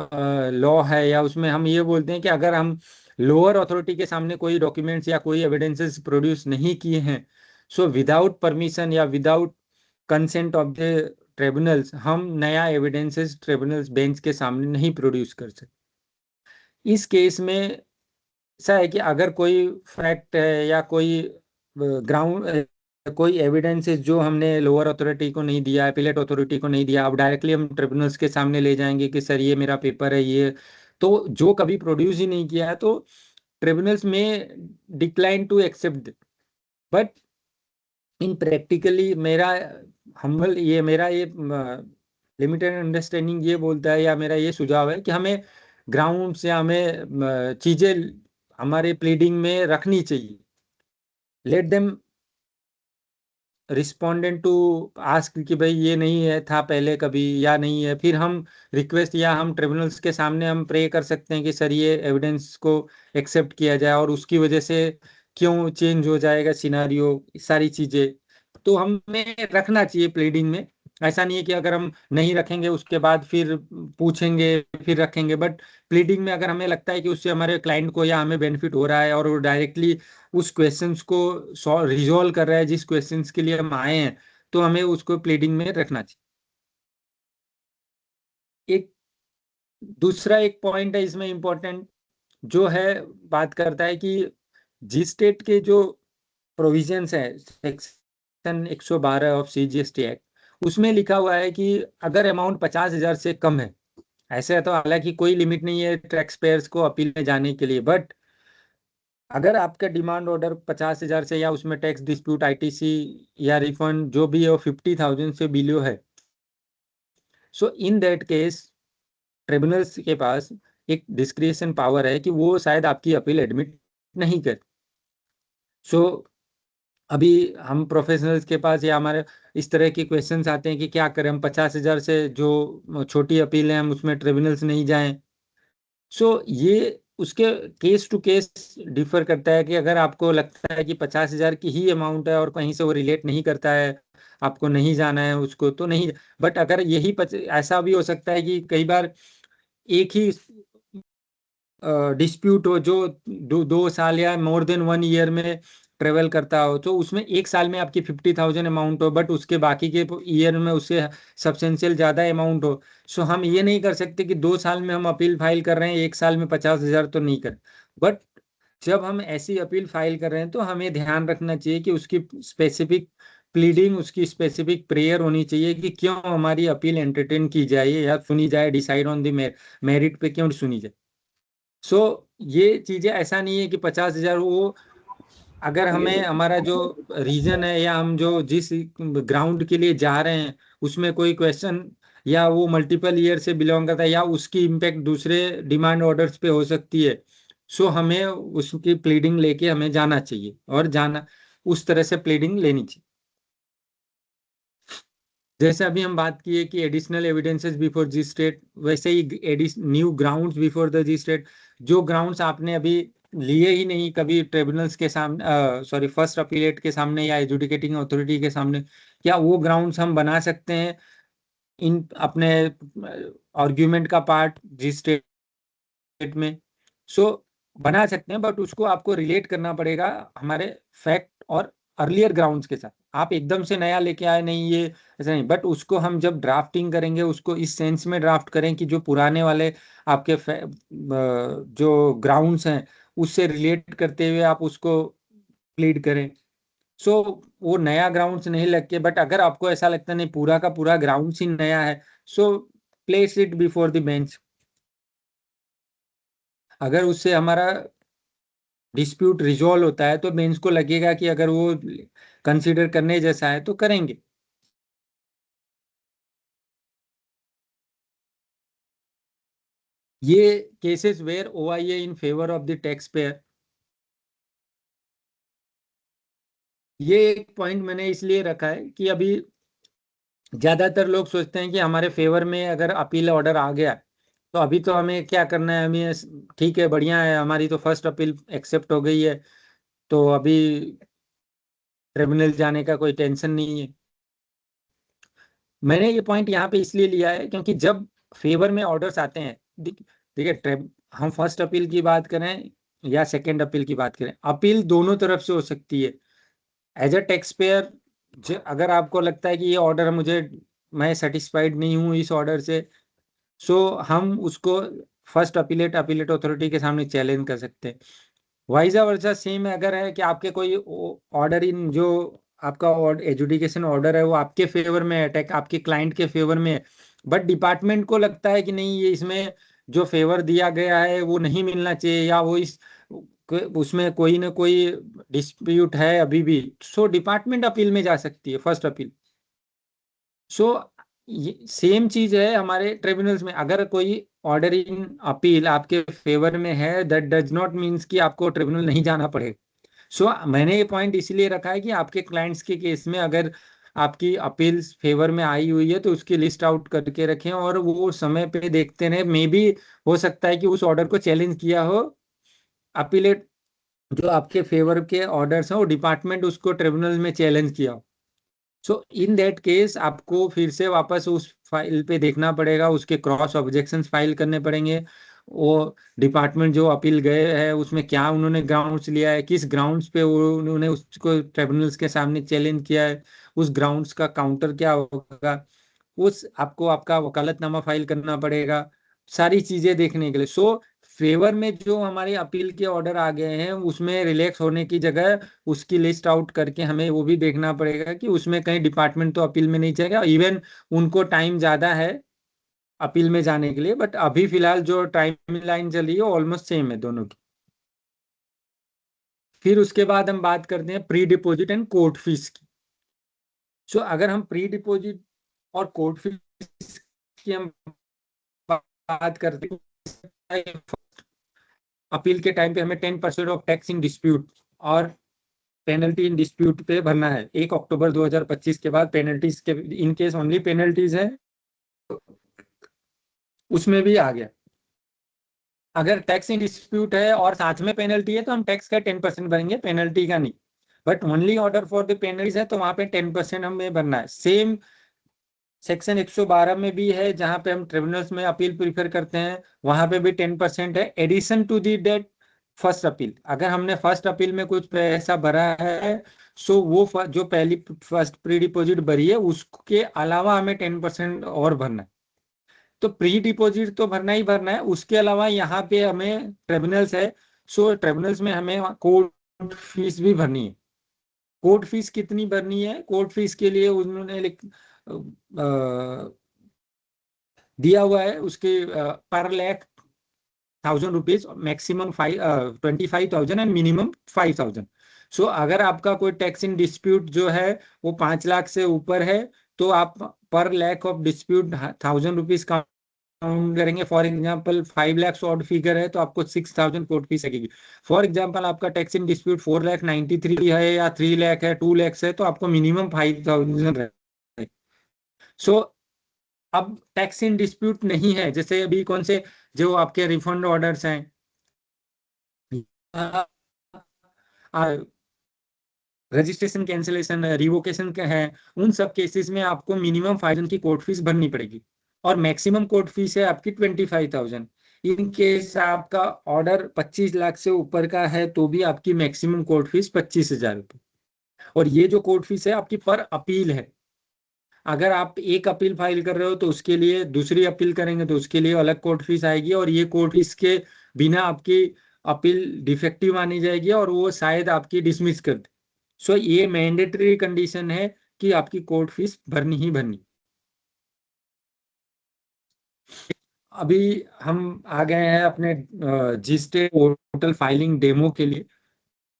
लॉ है, या उसमें हम ये बोलते हैं कि अगर हम लोअर अथॉरिटी के सामने कोई डॉक्यूमेंट्स या कोई एविडेंसेस प्रोड्यूस नहीं किए हैं, सो विदाउट परमिशन या without consent of the tribunals हम नया एविडेंसेस ट्रिब्यूनल्स बेंच के सामने नहीं प्रोड्यूस कर सकते। इस केस में ऐसा है कि अगर कोई फैक्ट है या कोई ग्राउंड कोई एविडेंस है जो हमने लोअर अथॉरिटी को नहीं दिया, अपीलेट अथॉरिटी को नहीं दिया, अब डायरेक्टली हम ट्रिब्यूनल्स के सामने ले जाएंगे कि सर ये मेरा पेपर है, ये तो जो कभी प्रोड्यूस ही नहीं किया है, तो ट्रिब्यूनल्स में decline to accept. But in practically मेरा ये लिमिटेड अंडरस्टैंडिंग ये बोलता है या मेरा ये सुझाव है कि हमें ग्राउंड्स या हमें चीजें हमारे प्लीडिंग में रखनी चाहिए। Let them respondent to ask कि भाई ये नहीं है था पहले कभी या नहीं है, फिर हम रिक्वेस्ट या हम ट्रिब्यूनल्स के सामने हम प्रे कर सकते हैं कि सर ये एविडेंस को एक्सेप्ट किया जाए और उसकी वजह से क्यों चेंज हो जाएगा सिनारियो, सारी चीजें तो हमें रखना चाहिए प्लीडिंग में। ऐसा नहीं है कि अगर हम नहीं रखेंगे उसके बाद फिर पूछेंगे फिर रखेंगे, बट प्लीडिंग में अगर हमें लगता है कि उससे हमारे क्लाइंट को या हमें बेनिफिट हो रहा है और वो डायरेक्टली उस क्वेश्चंस को रिजॉल्व कर रहा है जिस क्वेश्चंस के लिए हम आए हैं, तो हमें उसको प्लीडिंग में रखना चाहिए। एक दूसरा एक पॉइंट है इसमें इम्पोर्टेंट, जो है बात करता है कि जी स्टेट के जो प्रोविजंस है सेक्शन 112 ऑफ CGST एक्ट, उसमें लिखा हुआ है कि अगर अमाउंट 50,000 से कम है, ऐसे है तो हालांकि कोई लिमिट नहीं है टैक्स पेयर्स को अपील में जाने के लिए, बट अगर आपका डिमांड ऑर्डर 50,000 से या उसमें टैक्स डिस्प्यूट ITC या रिफंड जो भी है वो 50,000 से बिलो है, सो इन दैट केस ट्रिब्यूनल्स के पास एक डिस्क्रिशन पावर है कि वो शायद आपकी अपील एडमिट नहीं कर। सो अभी हम प्रोफेशनल्स के पास या हमारे इस तरह के क्वेश्चंस आते हैं कि क्या करें, हम 50,000 से जो छोटी अपील है हम उसमें ट्रिब्यूनल्स नहीं जाएं। सो ये उसके केस टू केस डिफर करता है कि अगर आपको लगता है कि 50,000 की ही अमाउंट है और कहीं से वो रिलेट नहीं करता है, आपको नहीं जाना है उसको तो नहीं। बट अगर यही ऐसा भी हो सकता है कि कई बार एक ही डिस्प्यूट हो जो 2 साल या मोर देन 1 ईयर में ट्रेवल करता हो, तो उसमें एक साल में आपकी 50,000 अमाउंट हो बट उसके बाकी के ईयर में उससे सब्सटेंशियल ज़्यादा अमाउंट हो। सो हम ये नहीं कर सकते कि 2 साल में हम अपील फाइल कर रहे हैं, एक साल में 50,000 तो नहीं कर। बट जब हम ऐसी अपील फाइल कर रहे हैं तो हमें ध्यान रखना चाहिए कि उसकी स्पेसिफिक प्लीडिंग, उसकी स्पेसिफिक प्रेयर होनी चाहिए कि क्यों हमारी अपील एंटरटेन की जाए या सुनी जाए, डिसाइड ऑन द मेरिट पे क्यों सुनी जाए। सो ये चीजें ऐसा नहीं है कि 50,000 वो अगर हमें हमारा जो रीजन है या हम जो जिस ग्राउंड के लिए जा रहे हैं उसमें कोई क्वेश्चन या वो मल्टीपल ईयर से बिलोंग करता है या उसकी इम्पैक्ट दूसरे डिमांड ऑर्डर्स पे हो सकती है, सो हमें उसकी प्लीडिंग लेके हमें जाना चाहिए और जाना उस तरह से प्लीडिंग लेनी चाहिए। जैसे अभी हम बात किए कि additional evidences before GSTAT, वैसे ही new grounds before the GSTAT, जो ग्राउंड्स आपने अभी लिए ही नहीं कभी ट्रिब्यूनल्स के सामने, सॉरी फर्स्ट अपीलेट के सामने या एजुडिकेटिंग अथॉरिटी के सामने, क्या वो ग्राउंड्स हम बना सकते हैं इन अपने आर्ग्यूमेंट का पार्ट जी स्टेट में? सो बना सकते हैं बट उसको आपको रिलेट करना पड़ेगा हमारे फैक्ट और अर्लियर ग्राउंड्स के साथ। आप एकदम से नया लेके आए नहीं, ये ऐसा नहीं, बट उसको हम जब ड्राफ्टिंग करेंगे उसको इस सेंस में ड्राफ्ट करें कि जो पुराने वाले आपके जो ग्राउंड्स हैं उससे रिलेट करते हुए आप उसको प्लीड करें। सो वो नया ग्राउंड्स नहीं लग के, बट अगर आपको ऐसा लगता नहीं पूरा का पूरा ग्राउंड्स ही नया है, so place it before the bench. अगर उससे हमारा डिस्प्यूट रिजॉल्व होता है तो बेंच को लगेगा कि अगर वो कंसीडर करने जैसा है तो करेंगे। ये cases where OIA in favour of the tax payer, ये एक पॉइंट मैंने इसलिए रखा है कि अभी ज्यादातर लोग सोचते हैं कि हमारे फेवर में अगर अपील ऑर्डर आ गया तो अभी तो हमें क्या करना है, हमें ठीक है बढ़िया है हमारी तो फर्स्ट अपील एक्सेप्ट हो गई है तो अभी ट्रिब्यूनल जाने का कोई टेंशन नहीं है। मैंने ये पॉइंट यहाँ पे इसलिए लिया है क्योंकि जब फेवर में ऑर्डर्स आते हैं, देखिए हम फर्स्ट अपील की बात करें या सेकेंड अपील की बात करें, अपील दोनों तरफ से हो सकती है। एज अ टैक्स पेयर अगर आपको लगता है कि ये ऑर्डर मैं सेटिस्फाइड नहीं हूँ इस ऑर्डर से, सो हम उसको फर्स्ट अपीलेट अथॉरिटी के सामने चैलेंज कर सकते हैं। वाइजा वर्सा सेम अगर है कि आपके कोई ऑर्डर इन जो आपका एजुडिकेशन ऑर्डर है वो आपके फेवर में है, अटैक आपके क्लाइंट के फेवर में है, बट डिपार्टमेंट को लगता है कि नहीं ये इसमें जो फेवर दिया गया है वो नहीं मिलना चाहिए या वो उसमें कोई ना कोई डिस्प्यूट है अभी भी, सो डिपार्टमेंट अपील में जा सकती है फर्स्ट अपील। सो ये सेम चीज है हमारे ट्रिब्यूनल्स में, अगर कोई ऑर्डर इन अपील आपके फेवर में है दैट डज नॉट मीन्स कि आपको ट्रिब्यूनल नहीं जाना पड़ेगा। सो मैंने ये पॉइंट इसलिए रखा है कि आपके क्लाइंट्स के केस में अगर आपकी अपील्स फेवर में आई हुई है तो उसकी लिस्ट आउट करके रखें और वो समय पे देखते रहे, मे बी हो सकता है कि उस ऑर्डर को चैलेंज किया हो अपीलेट जो आपके फेवर के ऑर्डर्स हैं वो डिपार्टमेंट उसको ट्रिब्यूनल में चैलेंज किया। सो इन दैट केस आपको फिर से वापस उस फाइल पे देखना पड़ेगा, उसके क्रॉस ऑब्जेक्शंस फाइल करने पड़ेंगे। वो डिपार्टमेंट जो अपील गए हैं उसमें क्या उन्होंने ग्राउंड्स लिया है, किस ग्राउंड्स पे उन्होंने उसको ट्रिब्यूनल्स के सामने चैलेंज किया है, उस ग्राउंड्स का काउंटर क्या होगा, उस आपको आपका वकालतनामा फाइल करना पड़ेगा, सारी चीजें देखने के लिए। सो फेवर में जो हमारे अपील के ऑर्डर आ गए हैं उसमें रिलैक्स होने की जगह उसकी लिस्ट आउट करके हमें वो भी देखना पड़ेगा कि उसमें कहीं डिपार्टमेंट तो अपील में नहीं जाएगा। इवन उनको टाइम ज्यादा है अपील में जाने के लिए, बट अभी फिलहाल जो टाइम लाइन चल रही है ऑलमोस्ट सेम है दोनों की। फिर उसके बाद हम बात करते हैं pre deposit and court fees की। सो अगर हम प्री डिपॉजिट और कोर्ट फीस की हम बात करते हैं, अपील के टाइम पे हमें 10% ऑफ टैक्स इन डिस्प्यूट और पेनल्टी इन डिस्प्यूट पे भरना है। 1 अक्टूबर 2025 के बाद पेनल्टीज के इन केस ओनली पेनल्टीज है, उसमें भी आ गया। अगर टैक्स इन डिस्प्यूट है और साथ में पेनल्टी है तो हम टैक्स का 10% भरेंगे, पेनल्टी का नहीं। But only order for the penalties है तो वहां पे 10% हमें भरना है। सेम सेक्शन 112 में भी है, जहां पे हम ट्रिब्यूनल्स में अपील प्रीफर करते हैं वहां पे भी 10% है addition to the date first appeal. अगर हमने फर्स्ट अपील में कुछ पैसा भरा है सो वो जो पहली फर्स्ट प्री डिपॉजिट भरी है उसके अलावा हमें 10% और भरना है। तो प्री डिपॉजिट तो भरना ही भरना है, उसके अलावा यहाँ पे हमें ट्रिब्यूनल्स है, सो ट्रिब्यूनल्स में हमें कोर्ट फीस भी भरनी है। कोर्ट फीस कितनी भरनी है, कोर्ट फीस के लिए उन्होंने दिया हुआ है उसके पर lakh 1,000 rupees, maximum 25,000 and minimum 5,000। सो अगर आपका कोई टैक्स इन डिस्प्यूट जो है वो 5 लाख से ऊपर है तो आप पर lakh of dispute 1,000 rupees count करेंगे। For example 5 lakh odd figure है तो आपको 6,000 कोर्ट फीस लगेगी। फॉर एग्जाम्पल आपका टैक्स इन डिस्प्यूट 4,93,000 है या 3 लाख है, 2 लाख है, तो आपको मिनिमम 5,000 है। सो अब टैक्स इन डिस्प्यूट नहीं है, जैसे अभी कौन से जो आपके रिफंड ऑर्डर्स हैं, रजिस्ट्रेशन कैंसिलेशन रिवोकेशन के हैं, उन सब केसेस में आपको मिनिमम 5,000 की कोर्ट फीस भरनी पड़ेगी और मैक्सिमम कोर्ट फीस है आपकी 25,000। इन केस आपका ऑर्डर 25 लाख से ऊपर का है तो भी आपकी मैक्सिमम कोर्ट फीस 25,000 रुपये। और ये जो कोर्ट फीस है आपकी पर अपील है। अगर आप एक अपील फाइल कर रहे हो तो उसके लिए, दूसरी अपील करेंगे तो उसके लिए अलग कोर्ट फीस आएगी, और ये कोर्ट फीस के बिना आपकी अपील डिफेक्टिव मानी जाएगी और वो शायद आपकी डिसमिस कर दे। सो ये मैंडेटरी कंडीशन है कि आपकी कोर्ट फीस भरनी ही भरनी। अभी हम आ गए हैं अपने जीस्टे पोर्टल फाइलिंग डेमो के लिए।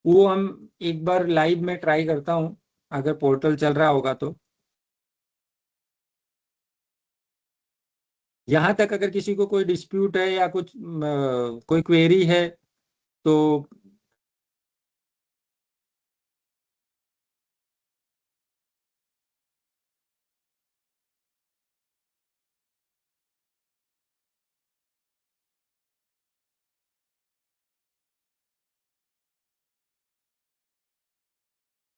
वो हम एक बार लाइव में ट्राई करता हूँ अगर पोर्टल चल रहा होगा तो। यहाँ तक अगर किसी को कोई डिस्प्यूट है या कुछ कोई क्वेरी है तो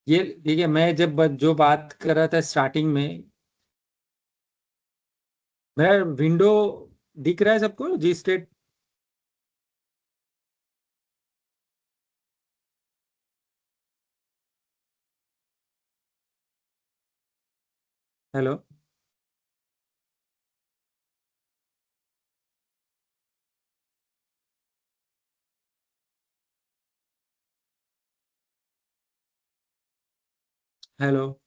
ये देखिए, मैं जब जो बात कर रहा था स्टार्टिंग में, मेरा विंडो दिख रहा है सबको GSTAT? Hello? Hello?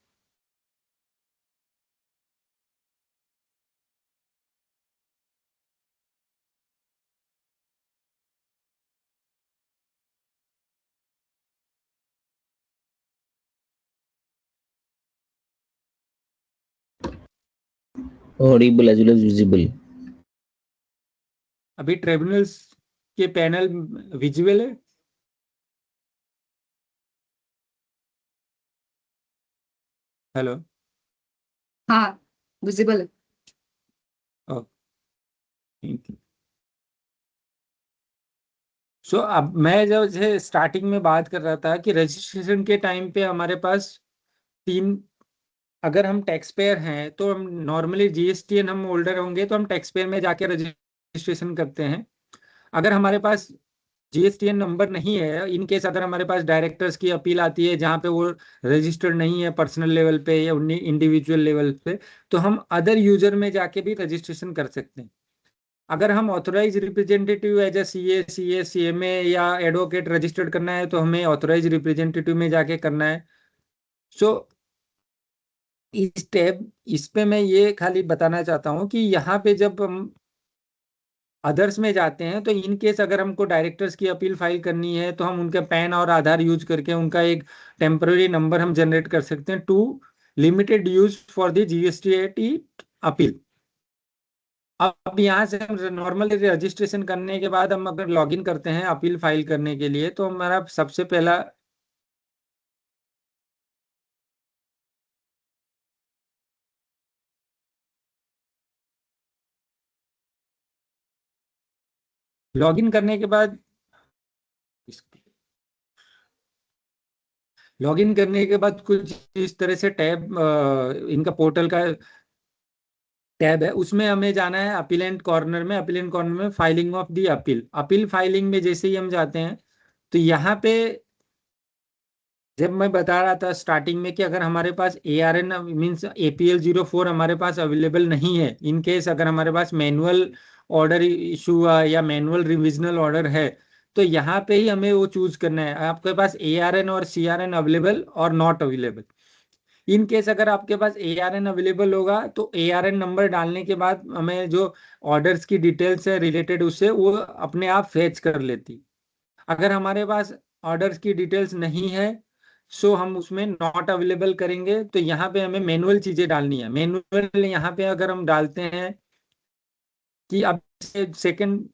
Audible as well as visible. अभी ट्रिब्यूनल्स के पैनल विजुअल है? हेलो? हाँ, विजिबल है। ओके। सो अब मैं जब स्टार्टिंग में बात कर रहा था कि रजिस्ट्रेशन के टाइम पे हमारे पास तीन, अगर हम टैक्स पेयर हैं तो हम नॉर्मली जीएसटीएन हम होल्डर होंगे तो हम टैक्स पेयर में जाके रजिस्ट्रेशन करते हैं। अगर हमारे पास जीएसटीएन नंबर नहीं है, इन केस अगर हमारे पास डायरेक्टर्स की अपील आती है जहाँ पे वो रजिस्टर्ड नहीं है पर्सनल लेवल पे या इंडिविजुअल लेवल पे, तो हम अदर यूजर में जाके भी रजिस्ट्रेशन कर सकते हैं। अगर हम authorize representative as a CA, CA, CMA या एडवोकेट रजिस्टर्ड करना है तो हमें ऑथोराइज रिप्रेजेंटेटिव में जाके करना है। सो इस पे मैं ये खाली बताना चाहता हूँ कि यहाँ पे जब हम अदर्स में जाते हैं तो इन केस अगर हमको डायरेक्टर्स की अपील फाइल करनी है तो हम उनका पैन और आधार यूज करके उनका एक टेम्पररी नंबर हम जनरेट कर सकते हैं to limited use for the GST appeal. अब यहाँ से हम नॉर्मली रजिस्ट्रेशन करने के बाद हम अगर लॉगिन करते हैं अपील फाइल करने के लिए तो हमारा सबसे पहला लॉगिन करने के बाद कुछ इस तरह से टैब इनका पोर्टल का टैब है, उसमें हमें जाना है अपीलेंट कॉर्नर में। अपीलेंट कॉर्नर में filing of the appeal filing में जैसे ही हम जाते हैं तो यहाँ पे जब मैं बता रहा था स्टार्टिंग में कि अगर हमारे पास ARN मीन्स APL 04 हमारे पास अवेलेबल नहीं है, इन केस अगर हमारे पास मैनुअल ऑर्डर इशू हुआ या मैनुअल रिविजनल ऑर्डर है तो यहाँ पे ही हमें वो चूज करना है आपके पास ARN और CRN अवेलेबल और नॉट अवेलेबल। इन केस अगर आपके पास ARN अवेलेबल होगा तो ARN नंबर डालने के बाद हमें जो ऑर्डर्स की डिटेल्स है रिलेटेड उससे वो अपने आप फेच कर लेती। अगर हमारे पास ऑर्डर्स की डिटेल्स नहीं है सो हम उसमें नॉट अवेलेबल करेंगे तो यहाँ पे हमें मैनुअल चीजें डालनी है। मैनुअल यहाँ पे अगर हम डालते हैं कि अब सेकंड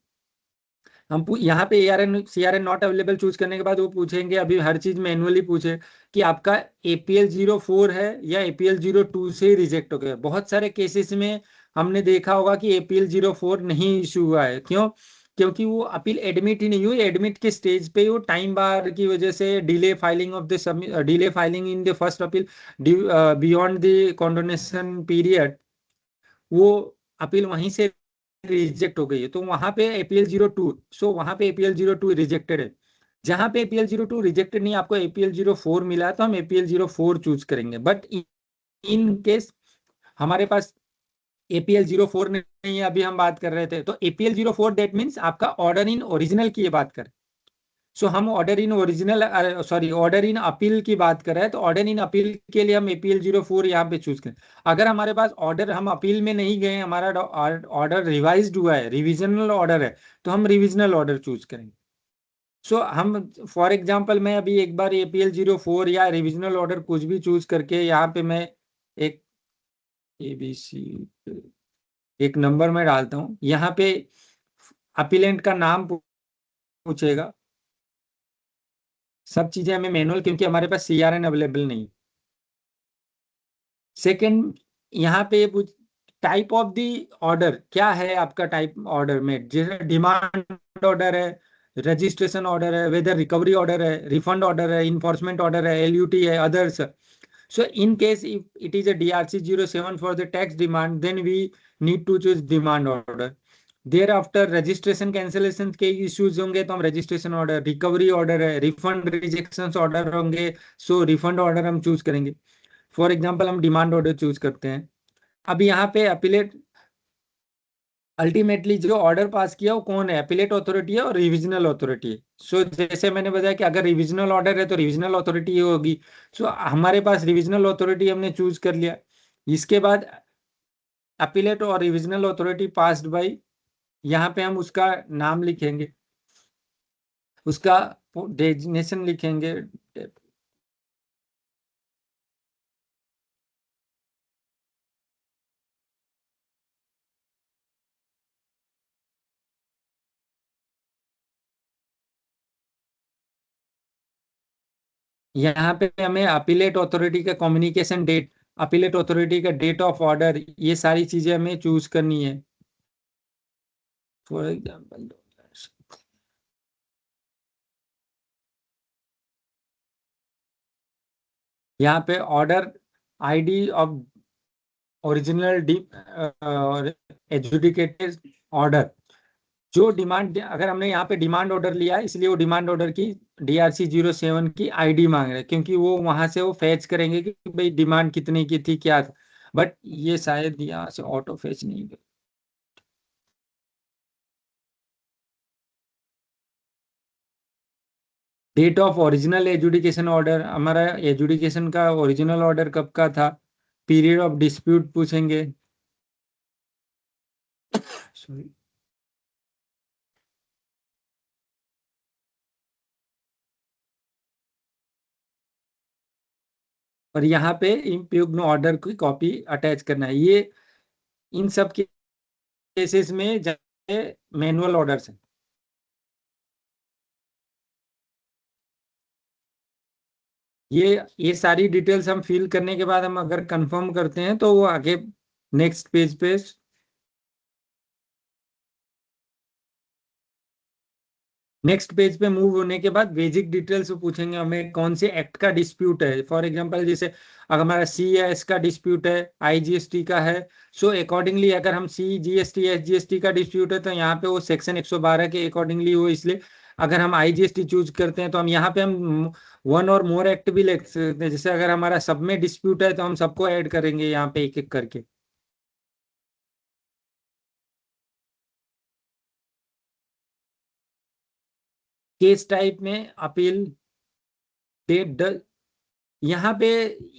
हम यहाँ पे ARN CRN not available choose करने के बाद वो पूछेंगे, अभी हर चीज मैनुअली पूछे कि आपका APL 04 है या APL 02 से रिजेक्ट हो गया। बहुत सारे केसेस में हमने देखा होगा कि APL 04 नहीं इशू हुआ है। क्यों? क्योंकि वो अपील एडमिट ही नहीं हुई, एडमिट के स्टेज पे वो टाइम बार की वजह से delay filing in the first appeal beyond the condonation period, वो अपील वहीं से रिजेक्ट हो गई है तो वहां पे APL 02, सो वहां पे APL 02 रिजेक्टेड है। जहां पे APL 02 रिजेक्टेड नहीं, आपको APL 04 मिला तो हम APL 04 चूज करेंगे। बट इन केस हमारे पास APL 04 नहीं है, अभी हम बात कर रहे थे तो APL 04 दैट मीन्स आपका ऑर्डर इन ओरिजिनल की ये बात करें। सो हम ऑर्डर इन अपील की बात कर रहे हैं तो ऑर्डर इन अपील के लिए हम APL 04 यहाँ पे चूज करें। अगर हमारे पास ऑर्डर हम अपील में नहीं गए, हमारा ऑर्डर रिवाइज्ड हुआ है, रिविजनल ऑर्डर है, तो हम रिविजनल ऑर्डर चूज करेंगे। सो हम फॉर एग्जांपल मैं अभी एक बार APL 04 या रिविजनल ऑर्डर कुछ भी चूज करके यहाँ पे मैं एक ABC एक नंबर में डालता हूँ। यहाँ पे अपीलेंट का नाम पूछेगा, सब चीजें हमें मैनुअल क्योंकि हमारे पास CRN अवेलेबल नहीं। सेकंड यहाँ पे टाइप ऑफ द ऑर्डर क्या है आपका टाइप ऑर्डर में, जैसे डिमांड ऑर्डर है, रजिस्ट्रेशन ऑर्डर है, वेदर रिकवरी ऑर्डर है, रिफंड ऑर्डर है, इन्फोर्समेंट ऑर्डर है, LUT है, others. So in case if it is a DRC 07 for the tax demand, then we need to choose demand order. Thereafter registration cancellation के issues होंगे तो हम registration order, recovery order है, refund rejections order होंगे, so refund order हम choose करेंगे। For example हम demand order choose करते हैं। अब यहाँ पे अपीलेट अल्टीमेटली जो ऑर्डर पास किया वो कौन है, अपीलेट अथॉरिटी है और रिविजनल अथॉरिटी है। सो जैसे मैंने बताया कि अगर रिविजनल ऑर्डर है तो रिविजनल अथॉरिटी होगी। सो हमारे पास रिविजनल अथॉरिटी हमने चूज कर लिया। इसके बाद अपीलेट और रिविजनल अथॉरिटी पास्ड बाय, यहाँ पे हम उसका नाम लिखेंगे, उसका डेजिग्नेशन लिखेंगे, यहाँ पे हमें अपीलेट अथॉरिटी का कम्युनिकेशन डेट, अपीलेट अथॉरिटी का डेट ऑफ ऑर्डर, ये सारी चीजें हमें चूज करनी है। फॉर एग्जाम्पल यहाँ पे order ID of original adjudicated order, जो डिमांड, अगर हमने यहाँ पे डिमांड ऑर्डर लिया है इसलिए वो डिमांड ऑर्डर की DRC 07 की आईडी मांग रहे हैं, क्योंकि वो वहां से वो फैच करेंगे कि भाई डिमांड कितने की थी क्या था। बट ये शायद यहाँ से ऑटो फैच नहीं कर। Date of original adjudication order, हमारा एजुडिकेशन का ओरिजिनल ऑर्डर कब का था। पीरियड ऑफ डिस्प्यूट पूछेंगे, सॉरी, और यहाँ पे इम्प्यूग्न ऑर्डर की कॉपी अटैच करना है। ये इन सब केसेस में मैनुअल ऑर्डर्स हैं। ये सारी डिटेल्स हम फिल करने के बाद हम अगर कंफर्म करते हैं तो वो आगे नेक्स्ट पेज पे मूव होने के बाद बेसिक डिटेल्स पूछेंगे हमें, कौन से एक्ट का डिस्प्यूट है। फॉर एग्जांपल जैसे अगर हमारा CAS का डिस्प्यूट है, IGST का है, सो अकॉर्डिंगली अगर हम CGST SGST का डिस्प्यूट है तो यहाँ पे वो सेक्शन 112 के अकॉर्डिंगली वो, इसलिए अगर हम IGST चूज करते हैं तो हम यहाँ पे हम वन और मोर एक्ट भी लिख सकते हैं। जैसे अगर हमारा सब में डिस्प्यूट है तो हम सबको ऐड करेंगे यहाँ पे एक एक करके। केस टाइप में अपील डेट, यहाँ पे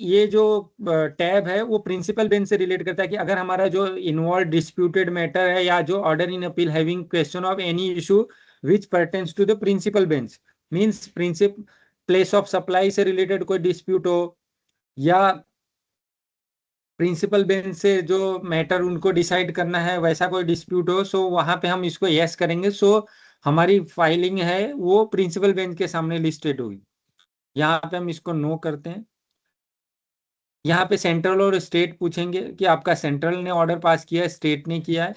ये जो टैब है वो प्रिंसिपल बेंच से रिलेट करता है कि अगर हमारा जो इन्वॉल्व डिस्प्यूटेड मैटर है या जो order in appeal having question of any issue which pertains to the principal bench, means place of supply से रिलेटेड कोई डिस्प्यूट हो या प्रिंसिपल बेंच से जो मैटर उनको डिसाइड करना है वैसा कोई डिस्प्यूट हो, सो वहां पे हम इसको यस करेंगे। सो हमारी फाइलिंग है वो प्रिंसिपल बेंच के सामने लिस्टेड होगी। यहाँ पे हम इसको नो करते हैं। यहाँ पे सेंट्रल और स्टेट पूछेंगे कि आपका सेंट्रल ने ऑर्डर पास किया है, स्टेट ने किया है।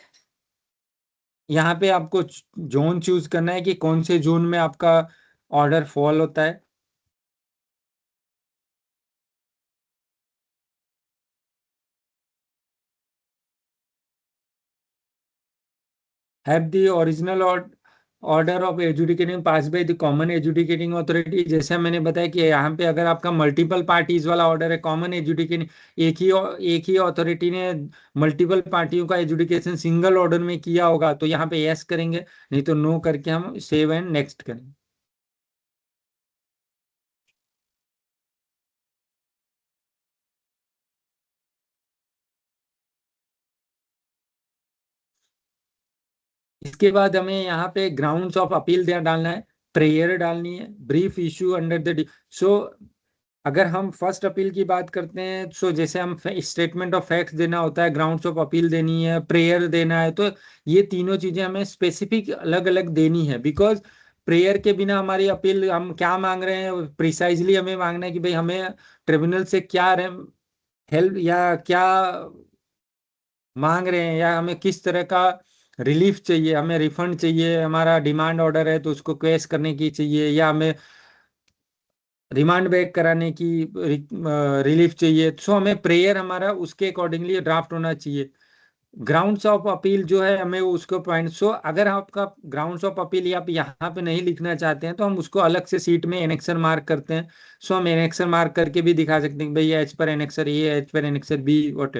यहाँ पे आपको जोन चूज करना है कि कौन से जोन में आपका ऑर्डर फॉल होता है। Have the original order of adjudicating pass by the common adjudicating authority. जैसे मैंने बताया कि यहाँ पे अगर आपका मल्टीपल पार्टीज वाला ऑर्डर है, कॉमन एजुडिकेटिंग एक ही अथॉरिटी ने मल्टीपल पार्टियों का एजुडिकेशन सिंगल ऑर्डर में किया होगा तो यहाँ पे यस करेंगे, नहीं तो नो करके हम सेव एंड नेक्स्ट करेंगे। इसके बाद हमें यहाँ पे ग्राउंड्स ऑफ अपील डालना है, प्रेयर डालनी है, ब्रीफ इशू अंडर द, सो अगर हम फर्स्ट अपील की बात करते हैं सो जैसे हम स्टेटमेंट ऑफ फैक्ट्स देना होता है, ग्राउंड्स ऑफ अपील देनी है, प्रेयर देना है, तो ये तीनों चीजें हमें स्पेसिफिक अलग अलग देनी है। बिकॉज प्रेयर के बिना हमारी अपील, हम क्या मांग रहे हैं प्रिसाइजली हमें मांगना है कि भाई हमें ट्रिब्यूनल से क्या हेल्प या क्या मांग रहे हैं या हमें किस तरह का रिलीफ चाहिए, हमें रिफंड चाहिए, हमारा डिमांड ऑर्डर है तो उसको क्वेश करने की चाहिए, या हमें रिमांड बैक कराने की रिलीफ चाहिए। सो हमें प्रेयर हमारा उसके अकॉर्डिंगली ड्राफ्ट होना चाहिए। ग्राउंड्स ऑफ अपील जो है हमें उसको पॉइंट, सो अगर आपका ग्राउंड्स ऑफ अपील आप यहाँ पे नहीं लिखना चाहते हैं तो हम उसको अलग से सीट में एनेक्सर मार्क करते हैं। सो हम एनेक्सर मार्क करके भी दिखा सकते हैं भाई as per annexure A, as per annexure B, what.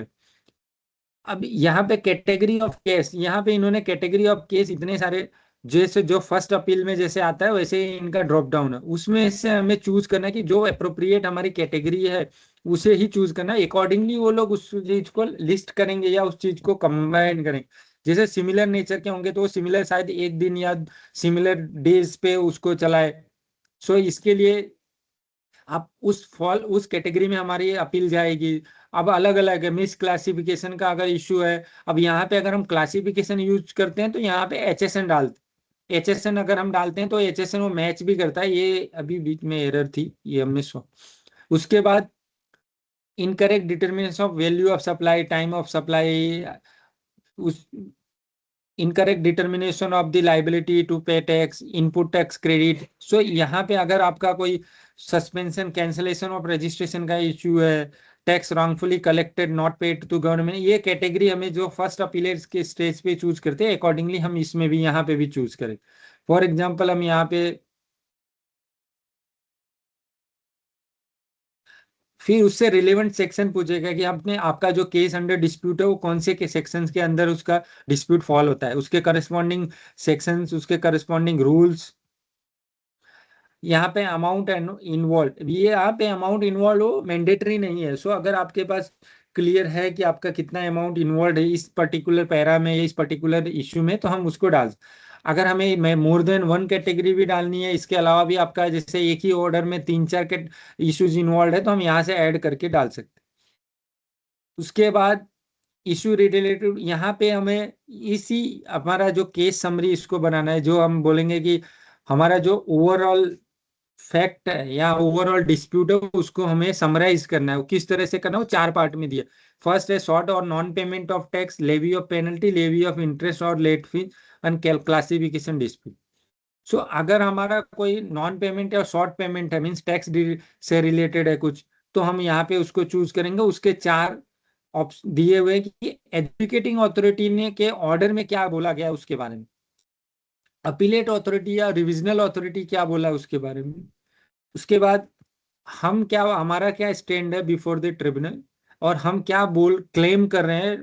अब यहाँ पे कैटेगरी ऑफ केस, यहाँ पे इन्होंने कैटेगरी ऑफ केस इतने सारे, जैसे जो फर्स्ट अपील में जैसे आता है वैसे ही इनका ड्रॉप डाउन है, उसमें से हमें चूज करना है कि जो अप्रोप्रिएट हमारी कैटेगरी है उसे ही चूज करना है। अकॉर्डिंगली वो लोग उस चीज को लिस्ट करेंगे या उस चीज को कंबाइन करेंगे। जैसे सिमिलर नेचर के होंगे तो वो सिमिलर शायद एक दिन या सिमिलर डेज पे उसको चलाए। सो इसके लिए आप उस कैटेगरी में हमारी अपील जाएगी। अब अलग अलग है, मिस क्लासिफिकेशन का अगर इश्यू है, अब यहाँ पे अगर हम क्लासिफिकेशन यूज करते हैं तो यहाँ पे HSN डालते, HSN अगर हम डालते हैं तो HSN वो मैच भी करता है। ये अभी बीच में एरर थी, ये हमने उसके बाद incorrect determination of value of supply, time of supply, उस incorrect determination of the liability to pay tax, input tax credit. So यहाँ पे अगर आपका कोई सस्पेंशन कैंसलेशन ऑफ रजिस्ट्रेशन का इश्यू है, tax wrongfully collected not paid to government, ये category हमें जो फर्स्ट अपीलेट्स के स्टेज पे चूज करते हैं अकॉर्डिंगली हम इसमें भी यहाँ पे भी चूज करें। फॉर एग्जाम्पल हम यहाँ पे फिर उससे रिलेवेंट सेक्शन पूछेगा कि आपने आपका जो केस अंडर डिस्प्यूट है वो कौन से के सेक्शंस के अंदर उसका डिस्प्यूट फॉल होता है, उसके करस्पॉन्डिंग सेक्शंस, उसके करस्पॉन्डिंग रूल्स। यहाँ पे अमाउंट इन्वॉल्व, ये यहाँ पे अमाउंट इन्वॉल्व हो मैंडेटरी नहीं है। सो अगर आपके पास क्लियर है कि आपका कितना अमाउंट इन्वॉल्व है इस पर्टिकुलर पैरा में या इस पर्टिकुलर इश्यू में, तो हम उसको डाल। अगर हमें मोर देन वन कैटेगरी भी डालनी है, इसके अलावा भी आपका जैसे एक ही ऑर्डर में 3-4 के इश्यूज इन्वॉल्व है, तो हम यहाँ से ऐड करके डाल सकते हैं। उसके बाद इश्यू रिलेटेड यहाँ पे हमें इसी हमारा जो केस समरी इसको बनाना है, जो हम बोलेंगे कि हमारा जो ओवरऑल फैक्ट है या ओवरऑल डिस्प्यूट है उसको हमें समराइज करना है। वो किस तरह से करना है वो 4 पार्ट में दिया। फर्स्ट है शॉर्ट और non payment of tax, levy of penalty, levy of interest और late fee and classification dispute. So अगर हमारा कोई नॉन पेमेंट या शॉर्ट पेमेंट है मीन्स टैक्स से रिलेटेड है कुछ, तो हम यहाँ पे उसको चूज करेंगे। उसके 4 ऑप्शन दिए हुए कि एजुकेटिंग अथॉरिटी ने के ऑर्डर में क्या बोला गया उसके बारे में, अपीलेट अथॉरिटी या रिविजनल अथॉरिटी क्या बोला उसके बारे में। उसके बाद हम क्या, हमारा क्या स्टैंड है बिफोर द ट्रिब्यूनल, और हम क्या क्लेम कर रहे हैं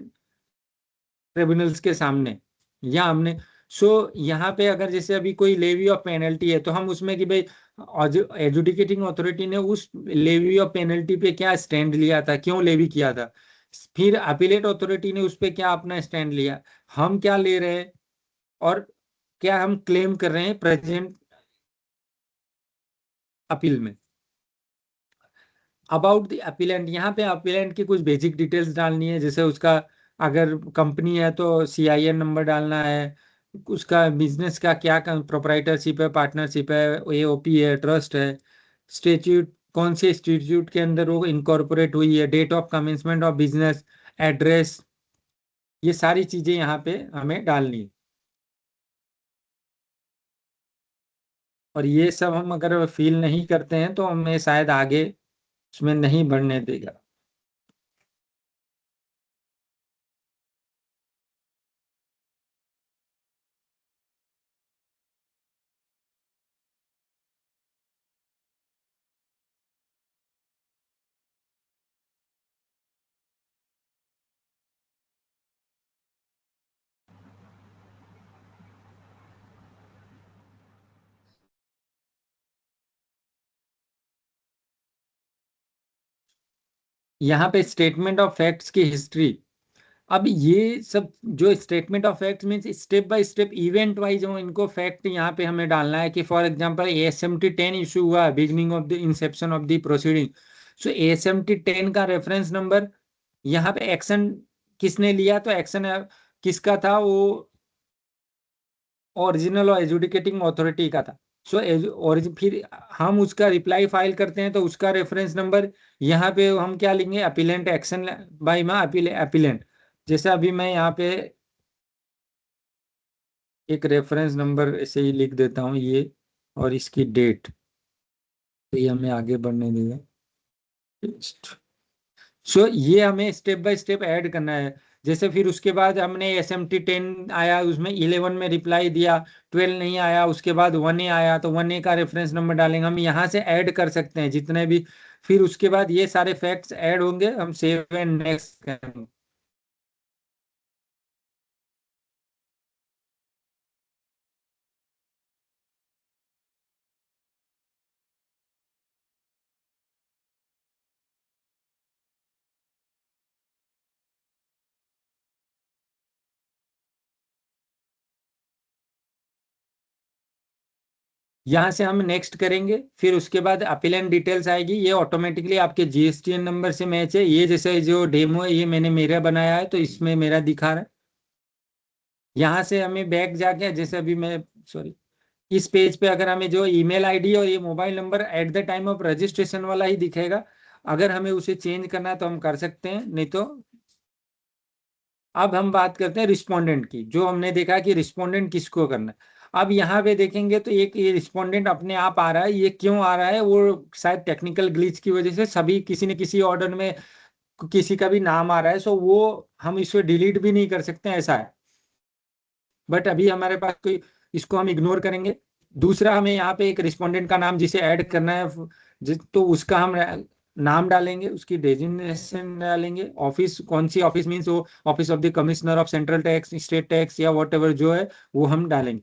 ट्रिब्यूनल्स के सामने या हमने। सो यहाँ पे अगर जैसे अभी कोई लेवी ऑफ पेनल्टी है तो हम उसमें कि भाई एजुडिकेटिंग अथॉरिटी ने उस लेवी ऑफ पेनल्टी पे क्या स्टैंड लिया था, क्यों लेवी किया था। फिर अपीलेट अथॉरिटी ने उस पे क्या अपना स्टैंड लिया, हम क्या ले रहे हैं और क्या हम क्लेम कर रहे हैं प्रेजेंट अपील में। अबाउट द अपीलेंट, यहाँ पे अपीलेंट की कुछ बेसिक डिटेल्स डालनी है, जैसे उसका अगर कंपनी है तो CIN नंबर डालना है, उसका बिजनेस का क्या प्रोप्राइटरशिप है, पार्टनरशिप है, AOP है, ट्रस्ट है, स्टेट्यूट कौन से इंस्टीट्यूट के अंदर वो इनकॉर्पोरेट हुई है, date of commencement of business, address, ये सारी चीजें यहाँ पे हमें डालनी है। और ये सब हम अगर फील नहीं करते हैं तो हमें शायद आगे उसमें नहीं बढ़ने देगा। यहाँ पे स्टेटमेंट ऑफ फैक्ट्स की हिस्ट्री। अब ये सब जो statement of facts means step by step event wise हो इनको फैक्ट यहाँ पे हमें डालना है कि फॉर एग्जांपल ASMT 10 इशू हुआ beginning of the Inception of the proceeding. So ASMT 10 का रेफरेंस नंबर, यहाँ पे एक्शन किसने लिया, तो एक्शन किसका था, वो ओरिजिनल और एजुडिकेटिंग अथॉरिटी का था। सो और फिर हम उसका रिप्लाई फाइल करते हैं तो उसका रेफरेंस नंबर यहाँ पे हम क्या लेंगे, अपीलेंट एक्शन बाय मा अपीलेंट। जैसे अभी मैं यहाँ पे एक रेफरेंस नंबर ऐसे ही लिख देता हूँ ये और इसकी डेट, तो ये हमें आगे बढ़ने देगा। सो ये हमें स्टेप बाय स्टेप ऐड करना है। जैसे फिर उसके बाद हमने SMT 10 आया उसमें 11 में रिप्लाई दिया, 12 नहीं आया, उसके बाद 1A आया तो 1A का रेफरेंस नंबर डालेंगे। हम यहाँ से ऐड कर सकते हैं जितने भी, फिर उसके बाद ये सारे फैक्ट्स ऐड होंगे, हम सेव एंड नेक्स्ट करेंगे। यहाँ से हम नेक्स्ट करेंगे, फिर उसके बाद अपीलेंट डिटेल्स आएगी, ये ऑटोमेटिकली आपके GSTN नंबर से मैच है। ये जैसे जो डेमो है ये मैंने मेरा बनाया है तो इसमें मेरा दिखा रहा है। यहाँ से हमें बैक जाके जैसे अभी मैं सॉरी इस पेज पे अगर हमें जो ईमेल आईडी और ये mobile number at the time of registration वाला ही दिखेगा, अगर हमें उसे चेंज करना है तो हम कर सकते हैं, नहीं तो अब हम बात करते हैं रिस्पोंडेंट की, जो हमने देखा कि रिस्पोंडेंट किसको करना है। अब यहाँ पे देखेंगे तो एक ये रिस्पोंडेंट अपने आप आ रहा है, ये क्यों आ रहा है, वो शायद टेक्निकल ग्लिच की वजह से सभी किसी न किसी ऑर्डर में किसी का भी नाम आ रहा है, सो वो हम इसको डिलीट भी नहीं कर सकते, ऐसा है। बट अभी हमारे पास कोई, इसको हम इग्नोर करेंगे। दूसरा, हमें यहाँ पे एक रिस्पोंडेंट का नाम जिसे ऐड करना है, तो उसका हम नाम डालेंगे, उसकी डेजिग्नेशन डालेंगे, ऑफिस कौन सी ऑफिस, मीन्स वो office of the commissioner of central tax, state tax या वॉट एवर जो है वो हम डालेंगे।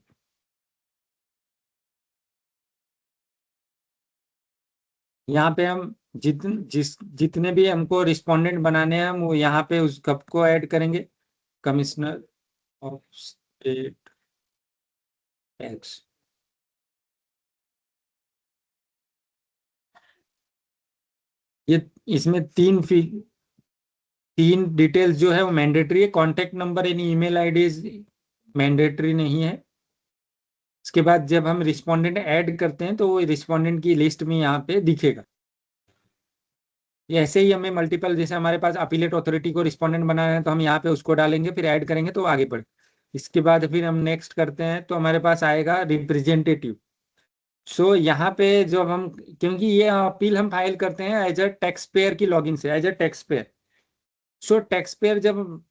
यहाँ पे हम जितने भी हमको रिस्पोंडेंट बनाने हैं, हम वो यहाँ पे उस कब को ऐड करेंगे, कमिश्नर ऑफ स्टेट टैक्स। ये इसमें तीन डिटेल्स जो है वो मैंडेटरी है। कॉन्टेक्ट नंबर यानी ईमेल आईडी मैंडेटरी नहीं है। इसके बाद जब हम रिस्पोंडेंट ऐड करते हैं तो वो रिस्पोंडेंट की लिस्ट में यहाँ पे दिखेगा। ये ऐसे ही हमें मल्टीपल, जैसे हमारे पास अपीलेट अथॉरिटी को रिस्पोंडेंट बनाना है तो हम यहाँ पे उसको डालेंगे, फिर ऐड करेंगे तो आगे बढ़े। इसके बाद फिर हम नेक्स्ट करते हैं तो हमारे पास आएगा रिप्रेजेंटेटिव। सो यहाँ पे जब हम, क्योंकि ये अपील हम फाइल करते हैं एज अ टैक्स पेयर की लॉगिन से, as a tax payer. So tax payer जब,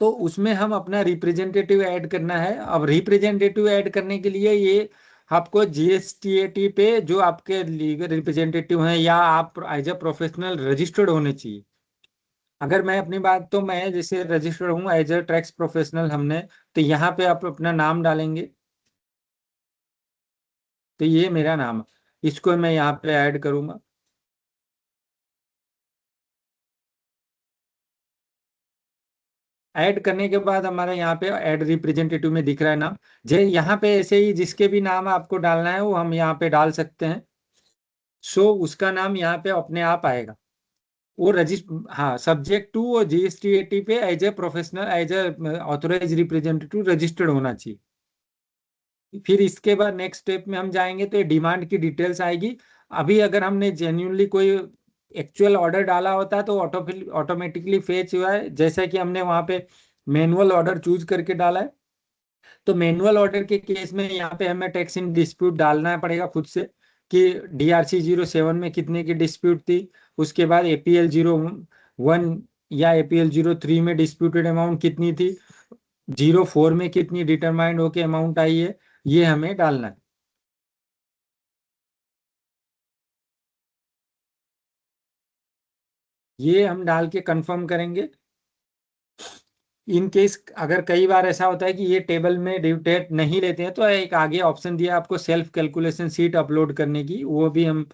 तो उसमें हम अपना रिप्रेजेंटेटिव ऐड करना है। अब रिप्रेजेंटेटिव ऐड करने के लिए ये आपको जीएसटीएटी पे जो आपके लीगल रिप्रेजेंटेटिव हैं या आप एज अ प्रोफेशनल रजिस्टर्ड होने चाहिए। अगर मैं अपनी बात, तो मैं जैसे रजिस्टर्ड हूँ एज अ टैक्स प्रोफेशनल हमने, तो यहाँ पे आप अपना नाम डालेंगे। तो ये मेरा नाम, इसको मैं यहाँ पे ऐड करूंगा। ऐड करने के बाद हमारा यहाँ पे ऐड रिप्रेजेंटेटिव में दिख रहा है नाम। यहाँ पे ऐसे ही जिसके भी नाम आपको डालना है वो हम यहाँ पे डाल सकते हैं। सो उसका नाम यहाँ पे अपने आप आएगा। वो रजिस्टर, हाँ, सब्जेक्ट टू वो जीएसटीएटी पे as a professional, as a authorize representative registered होना चाहिए। फिर इसके बाद नेक्स्ट स्टेप में हम जाएंगे तो ये डिमांड की डिटेल्स आएगी। अभी अगर हमने जेन्युइनली कोई एक्चुअल ऑर्डर डाला होता है तो ऑटोमेटिकली फेच हुआ है, जैसा कि हमने वहां पे मैनुअल ऑर्डर चूज करके डाला है। तो मैनुअल ऑर्डर के केस में यहाँ पे हमें टैक्स इन डिस्प्यूट डालना पड़ेगा खुद से, कि DRC 07 में कितने की डिस्प्यूट थी, उसके बाद APL 01 या APL 03 में डिस्प्यूटेड अमाउंट कितनी थी, 04 में कितनी डिटरमाइंड होके अमाउंट आई है, ये हमें डालना है। ये हम डाल के कंफर्म करेंगे। इन केस अगर कई बार ऐसा होता है कि ये टेबल में ड्यू डेट नहीं लेते हैं, तो एक आगे ऑप्शन दिया आपको सेल्फ कैलकुलेशन शीट अपलोड करने की, वो भी हम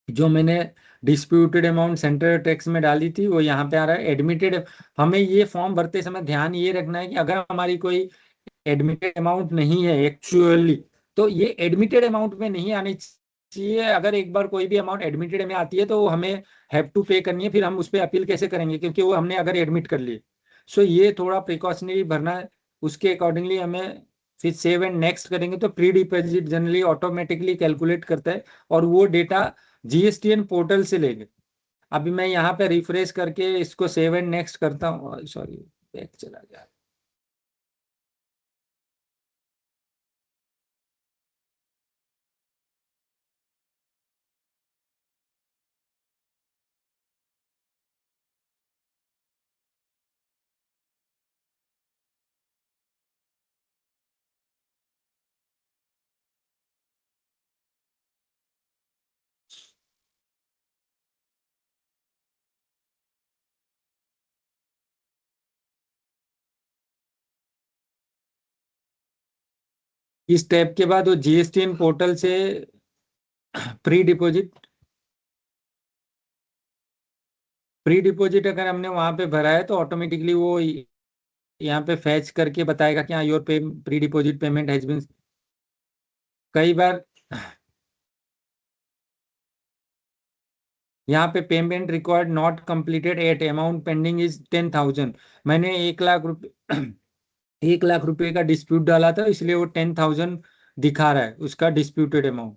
जो मैंने डिस्प्यूटेड अमाउंट सेंट्रल टैक्स में डाली थी वो यहाँ पे आ रहा है एडमिटेड। हमें ये फॉर्म भरते समय ध्यान ये रखना है कि अगर हमारी कोई एडमिटेड अमाउंट नहीं है एक्चुअली, तो ये एडमिटेड अमाउंट में नहीं आनी चाहिए। अगर एक बार कोई भी अमाउंट एडमिटेड में आती है तो वो हमें हैव टू पे करनी है, फिर हम उस पर अपील कैसे करेंगे, क्योंकि वो हमने अगर एडमिट कर लिए। सो ये थोड़ा प्रिकॉशनरी भरना है, उसके अकॉर्डिंगली हमें फिर सेव एंड नेक्स्ट करेंगे तो pre deposit generally automatically calculate करता है और वो डेटा GSTN पोर्टल से लेंगे। अभी मैं यहाँ पे रिफ्रेश करके इसको सेव एंड नेक्स्ट करता हूँ, सॉरी बैक चला गया। इस टैब के बाद वो GSTN पोर्टल से प्री डिपॉजिट अगर हमने वहां पे भरा है तो ऑटोमेटिकली वो यहाँ पे फैच करके बताएगा कि हाँ योर पे pre deposit payment has been कई बार यहाँ पे payment required not completed at amount pending is 10,000। मैंने 1,00,000 1,00,000 का डिस्प्यूट डाला था, इसलिए वो 10,000 दिखा रहा है उसका डिस्प्यूटेड अमाउंट।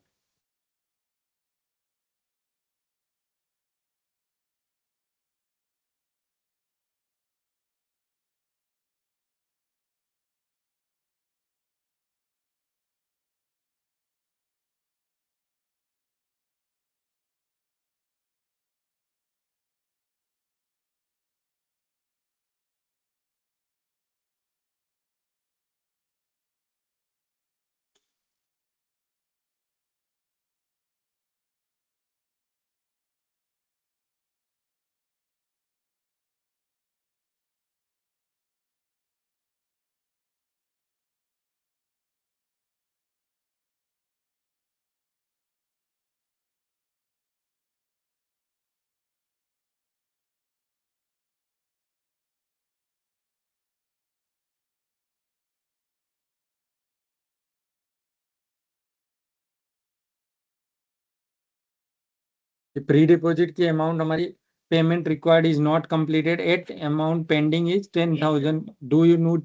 प्री डिपॉजिट की अमाउंट हमारी payment required is not completed at amount pending is 10,000। Do you no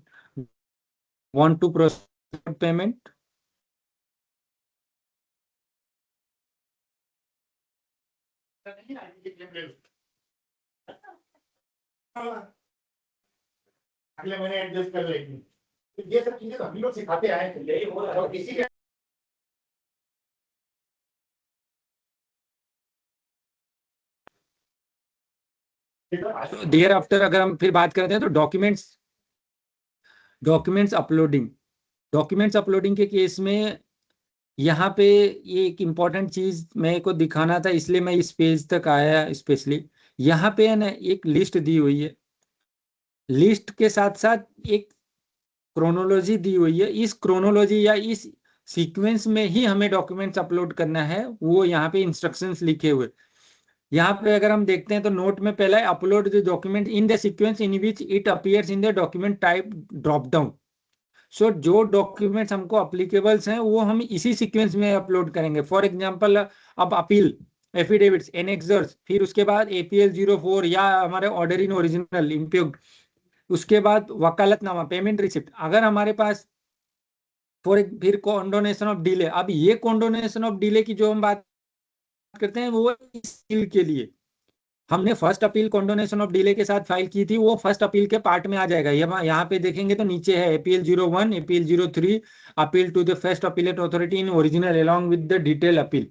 want to proceed payment? अगले महीने एडजस्ट कर लेंगे। ये सब चीजें तो हम लोग सिखाते आए थे, और इसी के देयर आफ्टर अगर हम फिर बात करते हैं तो डॉक्यूमेंट्स अपलोडिंग के केस में यहाँ पे ये एक इम्पॉर्टेंट चीज मेरे को दिखाना था, इसलिए मैं इस पेज तक आया स्पेशली। यहाँ पे है ना एक लिस्ट दी हुई है, लिस्ट के साथ साथ एक क्रोनोलॉजी दी हुई है। इस क्रोनोलॉजी या इस सीक्वेंस में ही हमें डॉक्यूमेंट्स अपलोड करना है, वो यहाँ पे इंस्ट्रक्शंस लिखे हुए। यहाँ पे अगर हम देखते हैं तो नोट में पहला है upload the document in the sequence in which it appears in the document type drop down. So जो डॉक्यूमेंट्स हमको अप्लीकेबल्स हैं वो हम इसी सीक्वेंस में अपलोड करेंगे। फॉर एग्जांपल अब अपील, एफिडेविट्स, एनेक्सर्स, फिर उसके बाद APL 04 या हमारे ऑर्डर इन ओरिजिनल इम्प्यूग्ड, उसके बाद वकालतनामा, पेमेंट रिसिप्ट। अगर हमारे पास फिर कॉन्डोनेशन ऑफ डिले, अब ये कॉन्डोनेशन ऑफ डिले की जो हम बात करते हैं वो इस के लिए हमने फर्स्ट अपील कॉन्डोनेशन ऑफ डिले के साथ फाइल की थी, वो फर्स्ट अपील के पार्ट में आ जाएगा। यहाँ पे देखेंगे तो नीचे है APL 01, APL 03, appeal to the first appellate authority in original along with the detail appeal.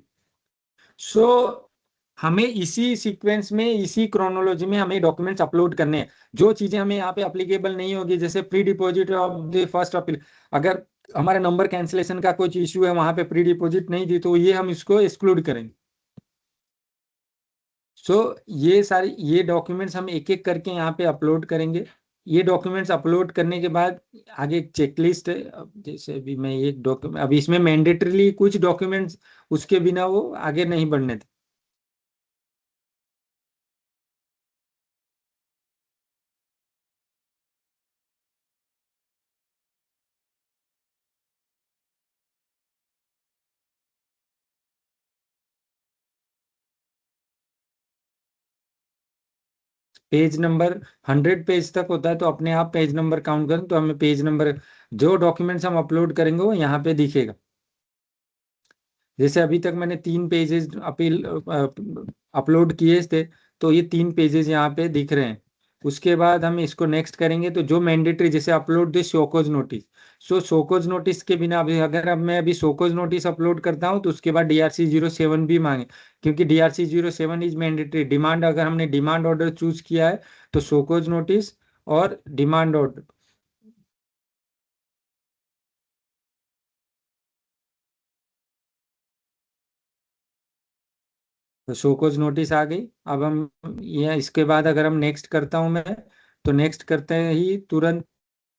So हमें इसी सीक्वेंस में, इसी क्रोनोलॉजी में हमें डॉक्यूमेंट्स अपलोड करने हैं। जो चीजें हमें यहाँ पे अप्लीकेबल नहीं होगी, जैसे pre deposit of the first appeal, अगर हमारे नंबर कैंसिलेशन का कुछ इश्यू है, वहां पे प्री डिपॉजिट नहीं दी, तो ये हम इसको एक्सक्लूड करेंगे। सो ये डॉक्यूमेंट्स हम एक एक करके यहाँ पे अपलोड करेंगे। ये डॉक्यूमेंट्स अपलोड करने के बाद आगे एक चेकलिस्ट है। अब जैसे अभी मैं एक डॉक्यूमेंट, अभी इसमें मैंडेटरीली कुछ डॉक्यूमेंट्स उसके बिना वो आगे नहीं बढ़ने थे। पेज नंबर 100 पेज तक होता है, तो अपने आप पेज नंबर काउंट करें तो हमें पेज नंबर, जो डॉक्यूमेंट्स हम अपलोड करेंगे वो यहाँ पे दिखेगा। जैसे अभी तक मैंने 3 पेजेस अपील अपलोड किए थे, तो ये 3 पेजेस यहाँ पे दिख रहे हैं। उसके बाद हम इसको नेक्स्ट करेंगे, तो जो मैंडेटरी, जैसे upload the show cause notice. So show cause notice के बिना अभी अगर अब मैं अभी शोकोज नोटिस अपलोड करता हूँ तो उसके बाद DRC 07 भी मांगे, क्योंकि DRC 07 इज मैंडेटरी। डिमांड, अगर हमने डिमांड ऑर्डर चूज किया है तो शोकोज नोटिस और डिमांड ऑर्डर। तो शोकोज नोटिस आ गई। अब हम ये इसके बाद अगर हम नेक्स्ट करता हूं मैं, तो नेक्स्ट करते ही तुरंत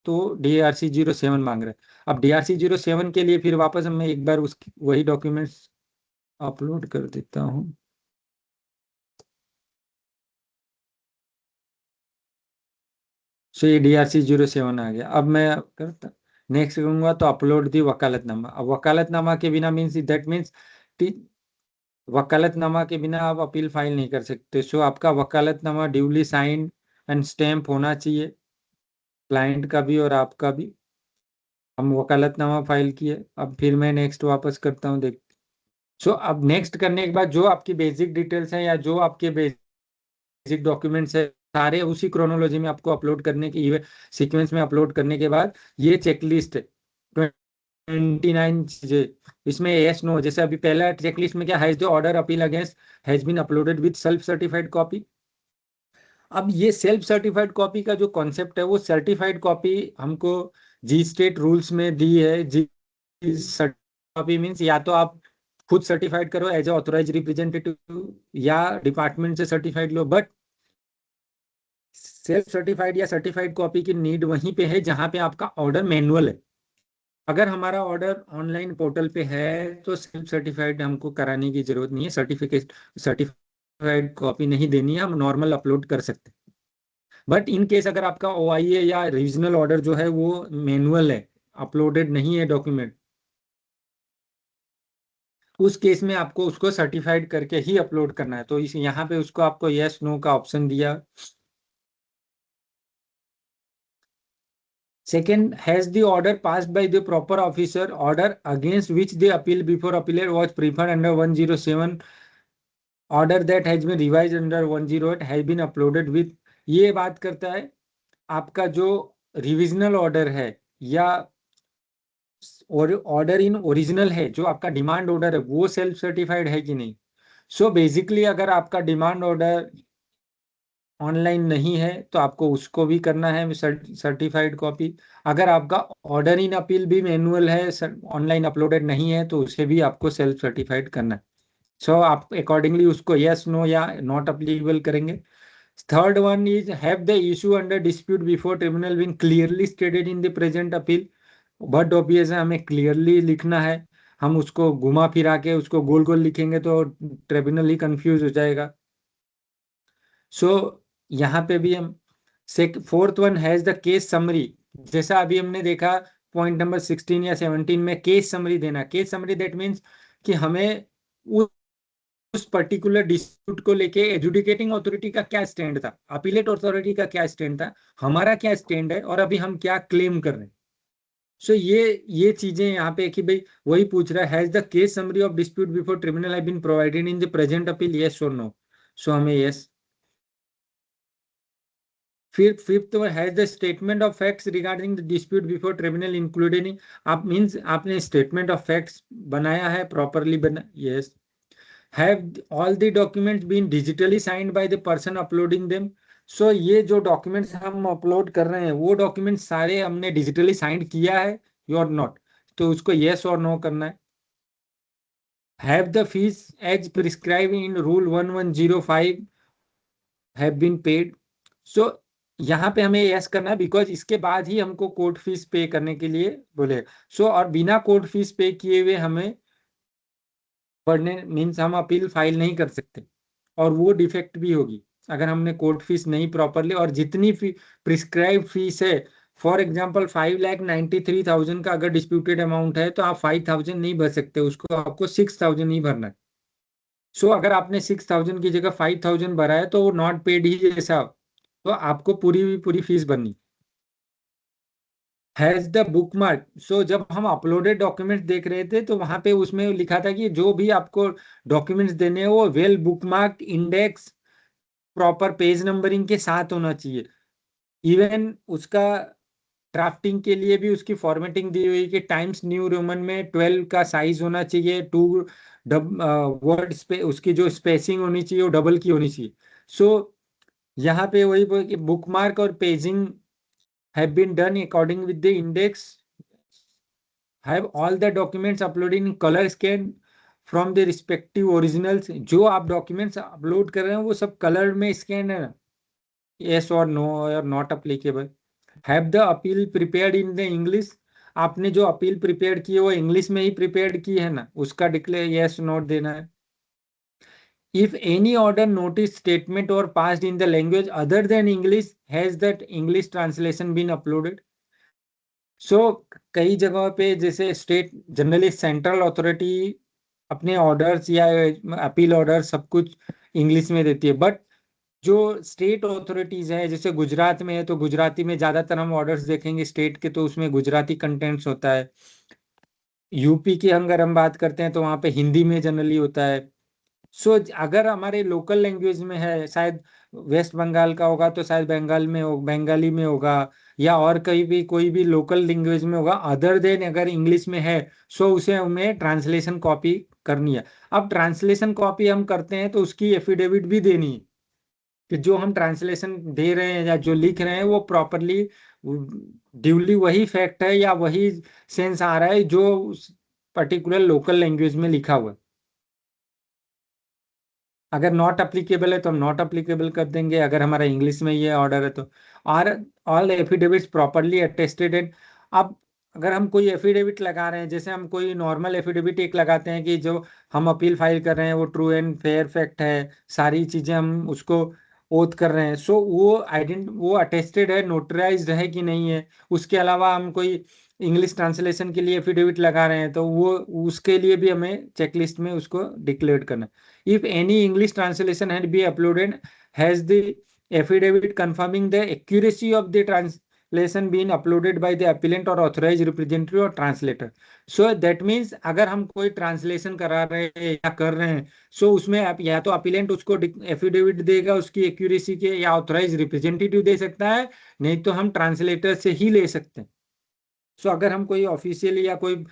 तो DRC 07 मांग रहा है। अब DRC 07 के लिए फिर वापस मैं एक बार उसकी वही डॉक्यूमेंट्स अपलोड कर देता हूँ। सो ये DRC 07 आ गया। अब मैं करता नेक्स्ट करूंगा तो अपलोड दी वकालतनामा। अब वकालतनामा के बिना दैट मीन्स वकालतनामा के बिना आप अपील फाइल नहीं कर सकते। सो आपका वकालतनामा ड्यूली साइंड एंड स्टैम्प होना चाहिए, क्लाइंट का भी और आपका भी। हम वकालतनामा फाइल किए, अब फिर मैं नेक्स्ट वापस करता हूँ देख। सो अब नेक्स्ट करने के बाद जो आपकी बेसिक डिटेल्स हैं या जो आपके बेसिक डॉक्यूमेंट्स है सारे उसी क्रोनोलॉजी में आपको अपलोड करने की सीक्वेंस में अपलोड करने के बाद ये चेकलिस्ट है 29 चीजें, इसमें यस नो, जैसे अभी पहला चेकलिस्ट में क्या has the order appeal against has been uploaded with self certified copy. अब ये सेल्फ सर्टिफाइड कॉपी का जो कॉन्सेप्ट है वो सर्टिफाइड कॉपी हमको जी स्टेट रूल्स में दी है। जी कॉपी मीन्स या तो आप खुद सर्टिफाइड करो एज ए ऑथोराइज रिप्रेजेंटेटिव या डिपार्टमेंट से certified low, but self certified या सर्टिफाइड कॉपी की नीड वहीं पे है जहां पे आपका ऑर्डर मैनुअल है। अगर हमारा ऑर्डर ऑनलाइन पोर्टल पे है तो सेल्फ सर्टिफाइड हमको कराने की जरूरत नहीं है, सर्टिफाइड कॉपी नहीं देनी है, हम नॉर्मल अपलोड कर सकते हैं। बट इन केस अगर आपका OIA या रीजनल ऑर्डर जो है वो मैनुअल है, अपलोडेड नहीं है डॉक्यूमेंट, उस केस में आपको उसको सर्टिफाइड करके ही अपलोड करना है। तो इस यहाँ पे उसको आपको यस नो का ऑप्शन दिया। Second, has the order passed by the proper officer, order against which the appeal before appellate was preferred under 107, order that has been revised under 108 has been uploaded with। ये बात करता है आपका जो revisional order है या order in original है, जो आपका डिमांड ऑर्डर है वो सेल्फ सर्टिफाइड है कि नहीं। सो बेसिकली अगर आपका डिमांड ऑर्डर ऑनलाइन नहीं है तो आपको उसको भी करना है सर्टिफाइड कॉपी। अगर आपका ऑर्डर इन अपील भी मैनुअल है, ऑनलाइन अपलोडेड नहीं है, तो उसे भी आपको सेल्फ सर्टिफाइड करना है। सो आप अकॉर्डिंगली उसको यस नो या नॉट अप्लीकेबल करेंगे। Third one is have the issue under dispute before tribunal been clearly stated in the present appeal. But obvious है हमें क्लियरली लिखना है, हम उसको घुमा फिरा के उसको गोल गोल लिखेंगे तो ट्रिब्यूनल ही कंफ्यूज हो जाएगा। सो यहाँ पे भी हम fourth one has the case summary. जैसा अभी हमने देखा पॉइंट नंबर 16 या 17 में केस समरी देना। केस समरी दैट मीन्स कि हमें उस पर्टिकुलर डिस्प्यूट को लेके एजुडिकेटिंग अथॉरिटी का क्या स्टैंड था, अपीलेट अथॉरिटी का क्या स्टैंड था, हमारा क्या स्टैंड है और अभी हम क्या क्लेम कर रहे हैं। सो ये चीजें यहाँ पे कि भाई वही पूछ रहा है has the case summary of dispute before tribunal have been provided in the present appeal, yes और नो। सो हमें yes. Fifth has the statement of facts regarding the dispute before tribunal included in, आप means आपने statement of facts बनाया है properly बना, yes. Have all the documents been digitally signed by the person uploading them. So ये जो documents हम upload कर रहे हैं वो डॉक्यूमेंट्स सारे हमने डिजिटली साइंड किया है और नॉट, तो उसको यस और नो करना है। Have the fees as prescribed in rule 1105 have been paid. So यहाँ पे हमें यस करना है बिकॉज इसके बाद ही हमको कोर्ट फीस पे करने के लिए बोले। सो और बिना कोर्ट फीस पे किए हुए हमें पढ़ने मीन्स हम अपील फाइल नहीं कर सकते, और वो डिफेक्ट भी होगी अगर हमने कोर्ट फीस नहीं प्रॉपरली, और जितनी प्रिस्क्राइब फीस है, फॉर एग्जांपल 5,93,000 का अगर डिस्प्यूटेड अमाउंट है तो आप 5,000 नहीं भर सकते, उसको आपको 6,000 ही भरना है। सो अगर आपने 6,000 की जगह 5,000 भरा है तो वो नॉट पेड ही जैसा, तो आपको पूरी फीस भरनी। Has the book mark. So जब हम अपलोडेड डॉक्यूमेंट्स देख रहे थे तो वहां पे उसमें लिखा था कि जो भी आपको डॉक्यूमेंट्स देने हैं वो well book mark, index, proper page numbering के साथ होना चाहिए। इवन उसका ड्राफ्टिंग के लिए भी उसकी फॉर्मेटिंग दी हुई कि टाइम्स न्यू रोमन में 12 का साइज होना चाहिए, 2 वर्ड्स पे उसकी जो स्पेसिंग होनी चाहिए वो डबल की होनी चाहिए। सो यहाँ पे वही बुक मार्क और paging have been done according with the index, have all the documents uploaded in color scan from the respective originals। जो आप डॉक्यूमेंट्स अपलोड कर रहे हैं वो सब कलर में स्कैन है ना, yes और no और not applicable। have the appeal prepared in the English। आपने जो अपील प्रिपेयर की है वो इंग्लिश में ही प्रिपेयर की है ना, उसका डिक्लेयर yes नोट देना है। If any order, notice, statement or passed in the language other than English, has that English translation been uploaded। सो कई जगहों पे जैसे स्टेट जनरली सेंट्रल अथॉरिटी अपने ऑर्डर्स या अपील ऑर्डर सब कुछ इंग्लिश में देती है, बट जो स्टेट अथॉरिटीज है जैसे गुजरात में है तो गुजराती में ज्यादातर हम ऑर्डर्स देखेंगे स्टेट के, तो उसमें गुजराती कंटेंट्स होता है। यूपी की अगर हम बात करते हैं तो वहाँ पे हिंदी में जनरली होता है। सो अगर हमारे लोकल लैंग्वेज में है, शायद वेस्ट बंगाल का होगा तो शायद बंगाल में हो, बंगाली में होगा, या और कहीं भी कोई भी लोकल लैंग्वेज में होगा अदर देन अगर इंग्लिश में है, सो उसे हमें ट्रांसलेशन कॉपी करनी है। अब ट्रांसलेशन कॉपी हम करते हैं तो उसकी एफिडेविट भी देनी है कि जो हम ट्रांसलेशन दे रहे हैं या जो लिख रहे हैं वो प्रॉपरली ड्यूली वही फैक्ट है या वही सेंस आ रहा है जो पर्टिकुलर लोकल लैंग्वेज में लिखा हुआ है। अगर नॉट अप्लीकेबल है तो हम नॉट अप्लीकेबल कर देंगे, अगर हमारा इंग्लिश में ये ऑर्डर है तो। और ऑल एफिडेविट्स प्रॉपरली अटेस्टेड। अब अगर हम कोई एफिडेविट लगा रहे हैं, जैसे हम कोई नॉर्मल एफिडेविट एक लगाते हैं कि जो हम अपील फाइल कर रहे हैं वो ट्रू एंड फेयर फैक्ट है, सारी चीजें हम उसको ओथ कर रहे हैं, सो वो अटेस्टेड है, नोटराइज्ड है कि नहीं है। उसके अलावा हम कोई इंग्लिश ट्रांसलेशन के लिए एफिडेविट लगा रहे हैं तो वो उसके लिए भी हमें चेकलिस्ट में उसको डिक्लेयर करना है। If any English translation had been uploaded, has the affidavit confirming the accuracy of the translation been uploaded by the appellant or authorized representative or translator? So that means अगर हम कोई translation करा रहे हैं या कर रहे हैं, सो उसमें आप या तो अपीलेंट उसको एफिडेविट देगा उसकी एक्यूरेसी के, या ऑथराइज रिप्रेजेंटेटिव दे सकता है, नहीं तो हम ट्रांसलेटर से ही ले सकते हैं। सो अगर हम कोई ऑफिशियल या कोई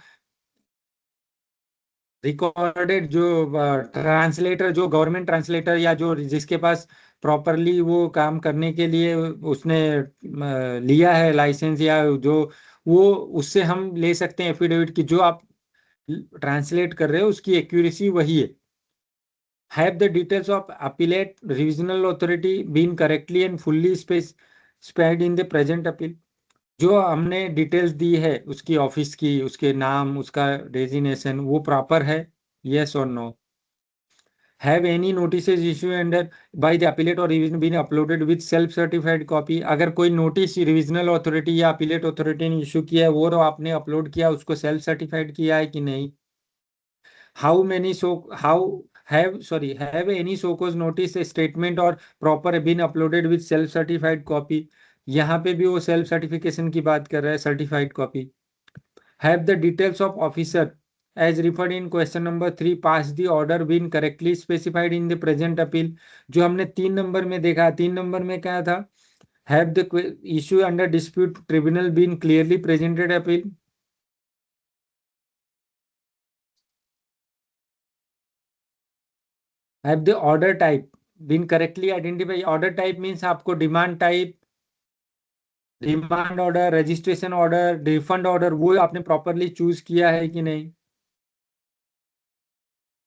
रिकॉर्डेड जो ट्रांसलेटर, जो गवर्नमेंट ट्रांसलेटर या जो जिसके पास प्रॉपरली वो काम करने के लिए उसने लिया है लाइसेंस, या जो वो उससे हम ले सकते हैं एफिडेविट की जो आप ट्रांसलेट कर रहे हो उसकी एक्यूरेसी वही है। Have the details of appellate revisional authority been correctly and fully specified in the present appeal. जो हमने डिटेल्स दी है उसकी ऑफिस की, उसके नाम, उसका डेजिग्नेशन, वो प्रॉपर है, yes or no? Have any notices issued under by the appellate or revision been uploaded with self certified copy? अगर कोई नोटिस रिविजनल अथॉरिटी या अपीलेट अथॉरिटी ने इशू किया है वो आपने अपलोड किया, उसको सेल्फ सर्टिफाइड किया है कि नहीं? Have any so cause notice statement or proper been uploaded with self certified copy? यहाँ पे भी वो सेल्फ सर्टिफिकेशन की बात कर रहा है, certified copy. Have the details of officer as referred in question number 3 pass the order been correctly specified in the present appeal? जो हमने 3 नंबर में देखा, 3 नंबर में क्या था? Have the issue under dispute tribunal been clearly presented appeal? Have the order type been correctly identified? Order type means आपको demand type, demand order, registration order, refund order, वो आपने प्रॉपरली चूज किया है कि नहीं?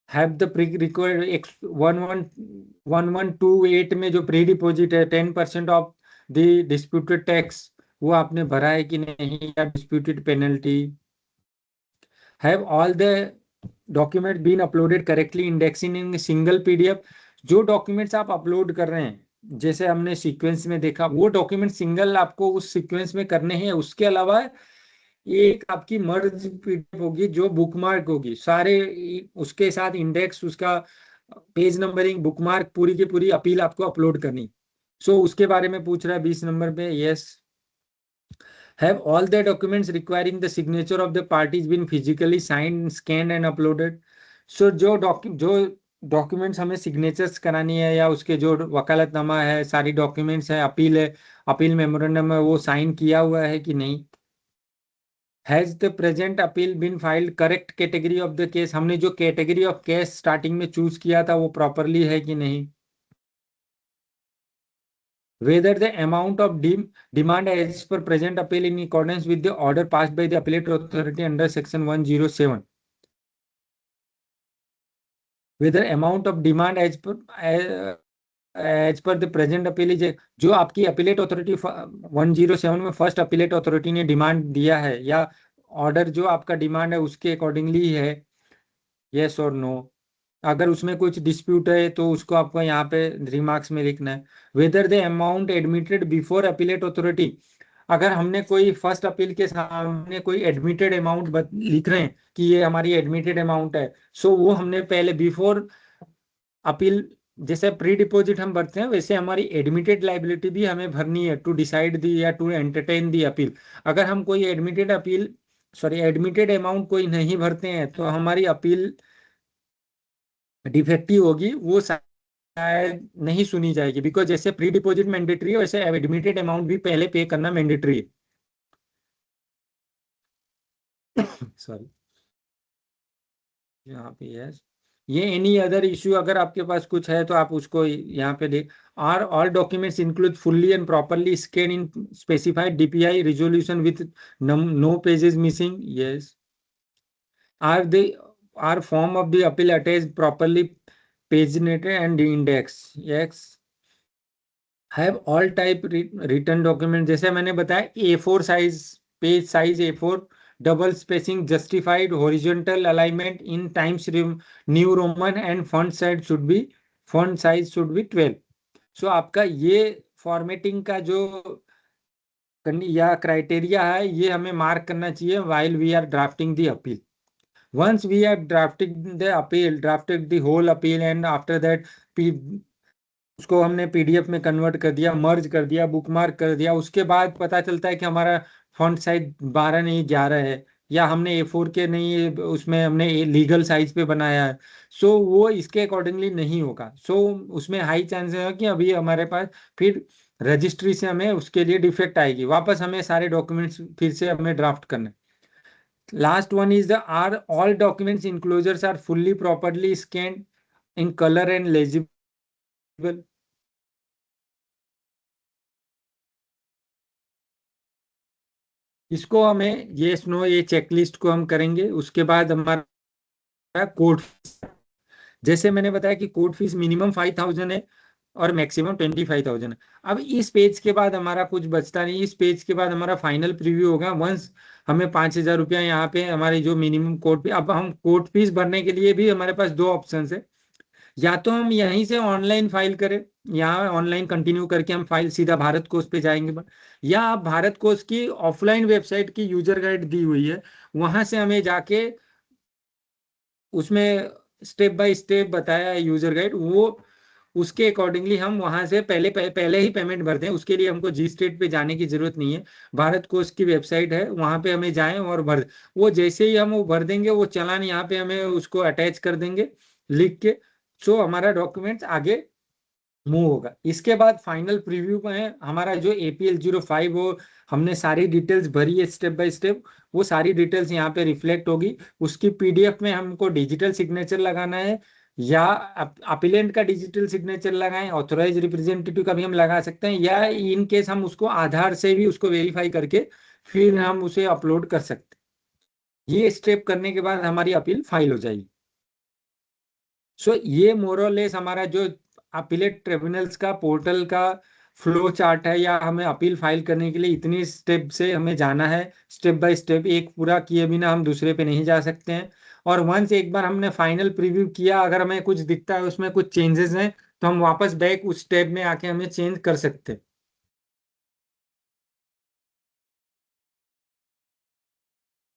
हैव द प्री रिक्वायर्ड 1128 में जो pre deposit है 10% ऑफ द डिस्प्यूटेड टैक्स, वो आपने भरा है कि नहीं, या disputed penalty. Have all the document been uploaded correctly indexing in single PDF. जो डॉक्यूमेंट्स आप अपलोड कर रहे हैं, जैसे हमने सीक्वेंस में देखा, वो डॉक्यूमेंट सिंगल आपको उस सीक्वेंस में करने हैं। उसके अलावा एक आपकी मर्ज पीडीएफ होगी जो बुकमार्क होगी, सारे उसके साथ इंडेक्स, उसका पेज नंबरिंग, बुकमार्क, पूरी की पूरी अपील आपको अपलोड करनी। सो उसके बारे में पूछ रहा है 20 नंबर पे, yes. Have all the documents requiring the signature of the parties been physically signed, scanned and uploaded. So जो डॉक्यूमेंट्स हमें सिग्नेचर्स करानी है या उसके जो वकालतनामा है, सारी डॉक्यूमेंट्स है, अपील है, अपील मेमोरेंडम है, वो साइन किया हुआ है कि नहीं। Has the present appeal been filed correct category of the case? हमने जो कैटेगरी ऑफ केस स्टार्टिंग में चूज किया था वो प्रॉपरली है कि नहीं। Whether the amount of demand as per present appeal in accordance with the order passed by the appellate authority under section 107. Whether amount of demand as per the present appeal is जो आपकी appellate authority 107 में first appellate authority ने demand दिया है, या order जो आपका demand है उसके अकॉर्डिंगली है, यस और नो। अगर उसमें कुछ डिस्प्यूट है तो उसको आपको यहाँ पे रिमार्क्स में लिखना है। Whether the amount admitted before appellate authority, अगर हमने कोई फर्स्ट अपील के सामने कोई एडमिटेड अमाउंट लिख रहे हैं कि ये हमारी एडमिटेड अमाउंट है, सो वो हमने पहले बिफोर अपील, जैसे प्री डिपॉजिट हम भरते हैं वैसे हमारी एडमिटेड लाइबिलिटी भी हमें भरनी है टू डिसाइड दी या टू एंटरटेन दी अपील। अगर हम कोई एडमिटेड अमाउंट कोई नहीं भरते हैं तो हमारी अपील डिफेक्टिव होगी, वो शायद नहीं सुनी जाएगी। बिकॉज जैसे प्री डिपॉजिट मैंडेटरी है वैसे एडमिटेड अमाउंट भी पहले पे करना मैंडेटरी है। सॉरी, यहाँ पे यस, ये एनी अदर इश्यू अगर आपके पास कुछ है तो आप उसको यहाँ पे देख। Are all documents include fully and properly scan in specified DPI resolution with no pages missing, yes. Are form of the appeal attached properly paginated and indexed, yes। Have all type return document, जैसे मैंने बताया A4 size, page size A4, double spacing, justified horizontal alignment in Times New Roman and font size should be 12। So आपका ये formatting का जो या criteria है ये हमें मार्क करना चाहिए while we are drafting the appeal. Once we have drafted the whole appeal and after that उसको हमने PDF में कन्वर्ट कर दिया, मर्ज कर दिया, बुक मार्क कर दिया, उसके बाद पता चलता है कि हमारा फॉन्ट साइज 12 नहीं 11 है, या हमने A4 के नहीं उसमें हमने लीगल साइज पे बनाया है, सो वो इसके अकॉर्डिंगली नहीं होगा। सो उसमें हाई चांसेस है कि अभी हमारे पास फिर रजिस्ट्री से हमें उसके लिए डिफेक्ट आएगी, वापस हमें सारे डॉक्यूमेंट्स फिर से हमें ड्राफ्ट करने। Last one is the are all documents enclosures are fully properly scanned in colour and legible. इसको हमें ये चेकलिस्ट को हम करेंगे। उसके बाद हमारा कोर्ट, जैसे मैंने बताया कि कोर्ट फीस मिनिमम 5,000 है और मैक्सिमम 25,000 है। अब इस पेज के बाद हमारा कुछ बचता नहीं, इस पेज के बाद हमारा फाइनल प्रीव्यू होगा। वंस हमें 5,000 रुपया यहाँ पे हमारी जो मिनिमम कोर्ट फीस, अब हम कोर्ट फीस भरने के लिए भी हमारे पास दो ऑप्शन है, या तो हम यहीं से ऑनलाइन फाइल करें, यहाँ ऑनलाइन कंटिन्यू करके हम फाइल सीधा भारत कोष पे जाएंगे, या आप भारत कोष की ऑफलाइन वेबसाइट की यूजर गाइड दी हुई है वहां से हमें जाके उसमें स्टेप बाय स्टेप बताया है यूजर गाइड, वो उसके अकॉर्डिंगली हम वहां से पहले ही पेमेंट भर दें। उसके लिए हमको GState पे जाने की जरूरत नहीं है, भारत कोष की वेबसाइट है वहां पे हमें जाएं और भर, वो जैसे ही हम वो भर देंगे वो चालान यहाँ पे हमें उसको अटैच कर देंगे लिख के, सो हमारा डॉक्यूमेंट्स आगे मूव होगा। इसके बाद फाइनल प्रीव्यू में हमारा जो APL 05 वो हमने सारी डिटेल्स भरी है स्टेप बाय स्टेप, वो सारी डिटेल्स यहाँ पे रिफ्लेक्ट होगी। उसकी PDF में हमको डिजिटल सिग्नेचर लगाना है, या अपीलेंट का डिजिटल सिग्नेचर लगाएं, ऑथोराइज रिप्रेजेंटेटिव का भी हम लगा सकते हैं, या इन केस हम उसको आधार से भी उसको वेरीफाई करके फिर हम उसे अपलोड कर सकते हैं। ये स्टेप करने के बाद हमारी अपील फाइल हो जाएगी। सो ये मोरलेस हमारा जो अपीलेट ट्रिब्यूनल्स का पोर्टल का फ्लो चार्ट है, या हमें अपील फाइल करने के लिए इतनी स्टेप से हमें जाना है, स्टेप बाय स्टेप, एक पूरा किए बिना हम दूसरे पे नहीं जा सकते हैं। और वंस एक बार हमने फाइनल प्रीव्यू किया, अगर हमें कुछ दिखता है उसमें कुछ चेंजेस हैं तो हम वापस बैक उस स्टेप में आके हमें चेंज कर सकते हैं।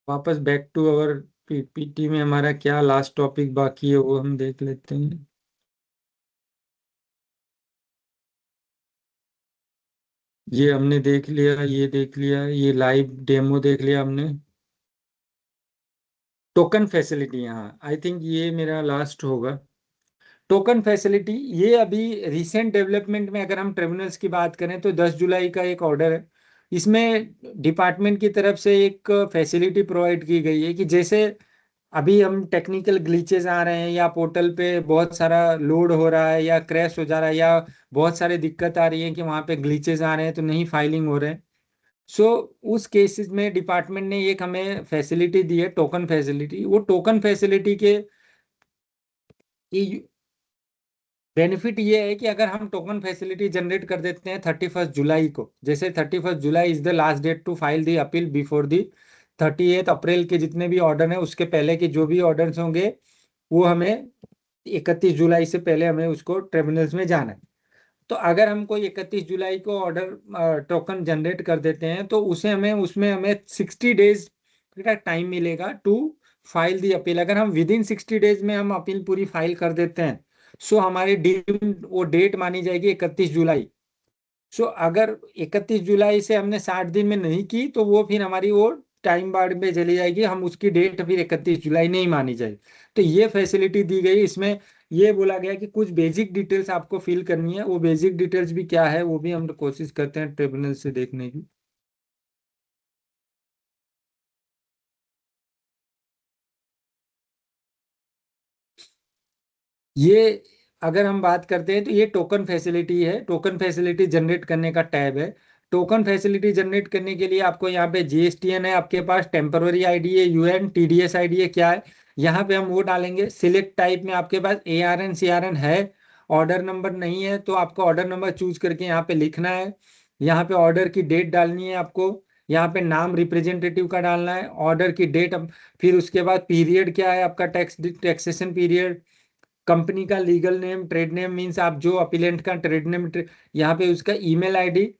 वापस बैक टू अवर PPT में हमारा क्या लास्ट टॉपिक बाकी है वो हम देख लेते हैं। ये हमने देख लिया, ये देख लिया, ये लाइव डेमो देख लिया हमने। टोकन फैसिलिटी, हाँ आई थिंक ये मेरा लास्ट होगा। टोकन फैसिलिटी ये अभी रिसेंट डेवलपमेंट में अगर हम ट्रिब्यूनल्स की बात करें तो 10 जुलाई का एक ऑर्डर है, इसमें डिपार्टमेंट की तरफ से एक फैसिलिटी प्रोवाइड की गई है कि जैसे अभी हम टेक्निकल ग्लिचेस आ रहे हैं, या पोर्टल पे बहुत सारा लोड हो रहा है या क्रैश हो जा रहा है, या बहुत सारी दिक्कत आ रही है कि वहाँ पे ग्लिचेस आ रहे हैं तो नहीं फाइलिंग हो रहे हैं, सो उस केसेस में डिपार्टमेंट ने एक हमें फैसिलिटी दी है, टोकन फैसिलिटी। वो टोकन फैसिलिटी के बेनिफिट ये है कि अगर हम टोकन फैसिलिटी जनरेट कर देते हैं 31 जुलाई को, जैसे 31 July is the last date to file the appeal before the 38 अप्रैल के जितने भी ऑर्डर हैं उसके पहले के जो भी ऑर्डर्स होंगे वो हमें 31 जुलाई से पहले हमें उसको ट्रिब्यूनल्स में जाना है। तो अगर हम कोई 31 जुलाई को ऑर्डर टोकन जनरेट कर देते हैं तो उसे हमें उसमें हमें 60 डेज का टाइम मिलेगा टू फाइल दी अपील। अगर हम विद इन 60 डेज में हम अपील पूरी फाइल कर देते हैं सो हमारी वो डेट मानी जाएगी 31 जुलाई। सो अगर 31 जुलाई से हमने 60 दिन में नहीं की तो वो फिर हमारी वो टाइम बार्ड में चली जाएगी, हम उसकी डेट फिर 31 जुलाई नहीं मानी जाएगी। तो ये फैसिलिटी दी गई। इसमें ये बोला गया कि कुछ बेसिक डिटेल्स आपको फिल करनी है, वो बेसिक डिटेल्स भी क्या है वो भी हम कोशिश करते हैं ट्रिब्यूनल से देखने की। ये अगर हम बात करते हैं तो ये टोकन फैसिलिटी है, टोकन फैसिलिटी जनरेट करने का टैब है। टोकन फैसिलिटी जनरेट करने के लिए आपको यहाँ पे जीएसटीएन है आपके पास, टेम्पररी आईडी है, यूएन टीडीएस आईडी है, क्या है यहाँ पे हम वो डालेंगे। सिलेक्ट टाइप में आपके पास एआरएन सीआरएन है, ऑर्डर नंबर नहीं है तो आपको ऑर्डर नंबर चूज करके यहाँ पे लिखना है। यहाँ पे ऑर्डर की डेट डालनी है आपको, यहाँ पे नाम रिप्रेजेंटेटिव का डालना है, ऑर्डर की डेट, फिर उसके बाद पीरियड क्या है आपका, टैक्सेशन पीरियड, कंपनी का legal name, trade name means आप जो अपीलेंट का ट्रेड नेम, यहाँ पे उसका ईमेल आईडी।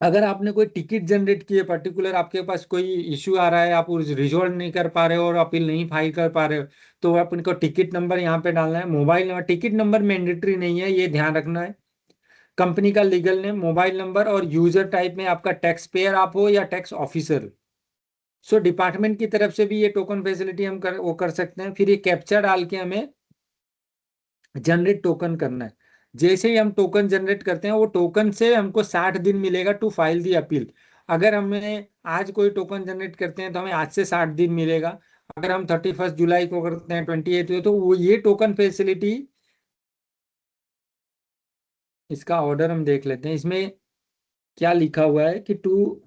अगर आपने कोई टिकट जनरेट की है पर्टिकुलर, आपके पास कोई इश्यू आ रहा है, आप उस रिजॉल्व नहीं कर पा रहे हो और अपील नहीं फाइल कर पा रहे हो तो आप उनको टिकट नंबर यहाँ पे डालना है। Mobile number, ticket number mandatory नहीं है, ये ध्यान रखना है। कंपनी का लीगल नेम, मोबाइल नंबर और यूजर टाइप में आपका टैक्स पेयर आप हो या टैक्स ऑफिसर। सो डिपार्टमेंट की तरफ से भी ये टोकन फैसिलिटी हम वो कर सकते हैं। फिर ये कैप्चा डाल के हमें जनरेट टोकन करना है। जैसे ही हम टोकन जनरेट करते हैं वो टोकन से हमको 60 दिन मिलेगा टू फाइल दी अपील। अगर हमें आज कोई टोकन जनरेट करते हैं तो हमें आज से 60 दिन मिलेगा। अगर हम 31 जुलाई को करते हैं 28 तो वो ये टोकन फैसिलिटी, इसका ऑर्डर हम देख लेते हैं। इसमें क्या लिखा हुआ है कि to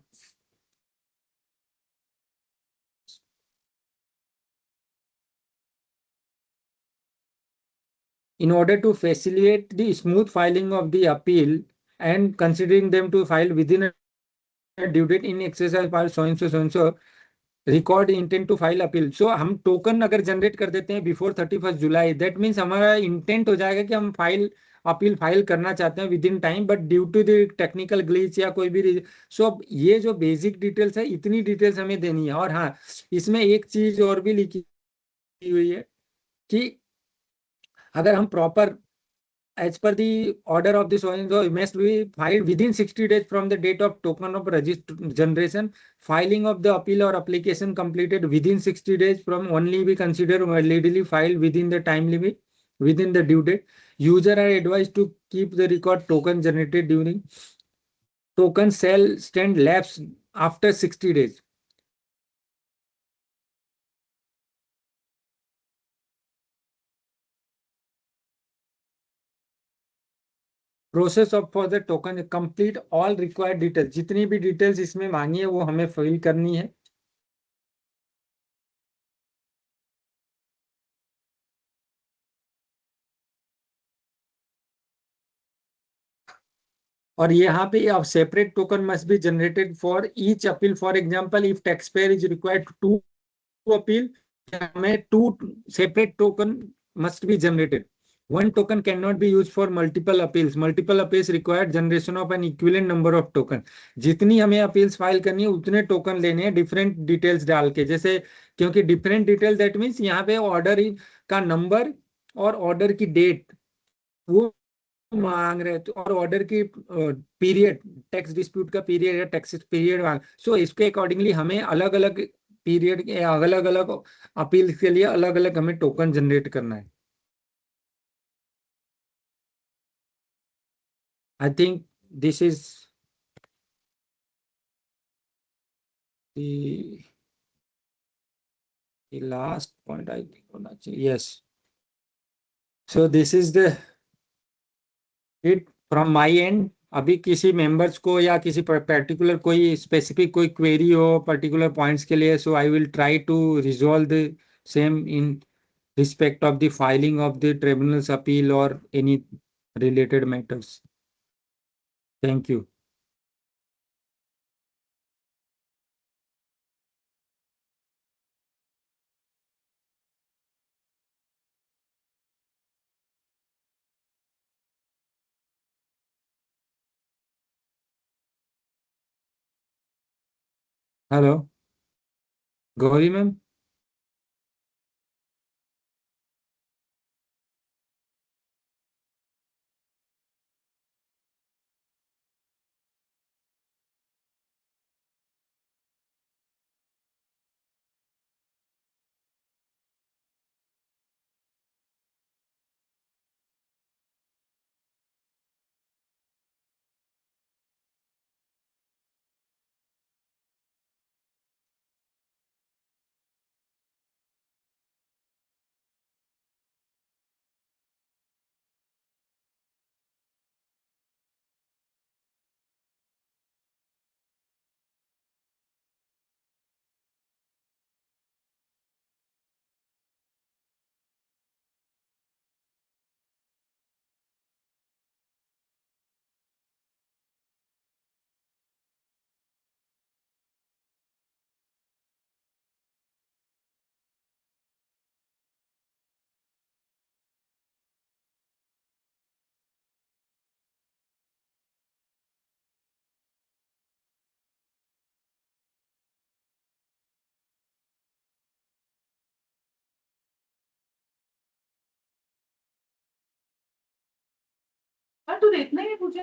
in order to facilitate the smooth filing of the appeal and considering them to file within a due date in exercise by so and so record intent to file appeal. So हम token अगर generate कर देते हैं before 31 जुलाई, that means हमारा intent हो जाएगा कि हम अपील फाइल करना चाहते हैं within time, but due to the technical glitch या कोई भी सो ये जो बेसिक डिटेल्स है इतनी डिटेल्स हमें देनी है। और हाँ, इसमें एक चीज और भी लिखी हुई है कि अगर हम proper as per the order of the so and so must be filed within 60 days from the date of token of generation. Filing of the appeal or application completed within 60 days from only be considered validly filed within the time limit within the due date. User are advised to keep the record token generated during token shall stand lapse after 60 days. Process of for the token complete all required details, जितनी भी details इसमें मांगी है वो हमें fill करनी है। और यहाँ पे अब separate token must be generated for each appeal. For example if taxpayer is required to appeal, हमें two separate token must be generated. One token cannot be used for multiple appeals. Multiple appeals require generation of an equivalent number of token. जितनी हमें appeals file करनी है उतने token लेने हैं different details डाल के। जैसे क्योंकि डिफरेंट डिटेल दैट मीन्स यहाँ पे ऑर्डर का नंबर और ऑर्डर की डेट वो मांग रहे तो, और ऑर्डर की पीरियड, टैक्स डिस्प्यूट का पीरियड या टैक्स पीरियड मांग। सो इसके अकॉर्डिंगली हमें अलग अलग पीरियड के अलग अलग अपील के लिए अलग अलग हमें टोकन जनरेट करना है। I think this is the last point I think होना चाहिए। yes, so this is the it from my end। अभी किसी मेंबर्स को या किसी पर्टिकुलर कोई स्पेसिफिक कोई क्वेरी हो पर्टिकुलर पॉइंट्स के लिए, so I will try to resolve the same in respect of the filing of the tribunals appeal और any related matters. Thank you. Hello. Gauri ma'am. तू देत नाही पूजा.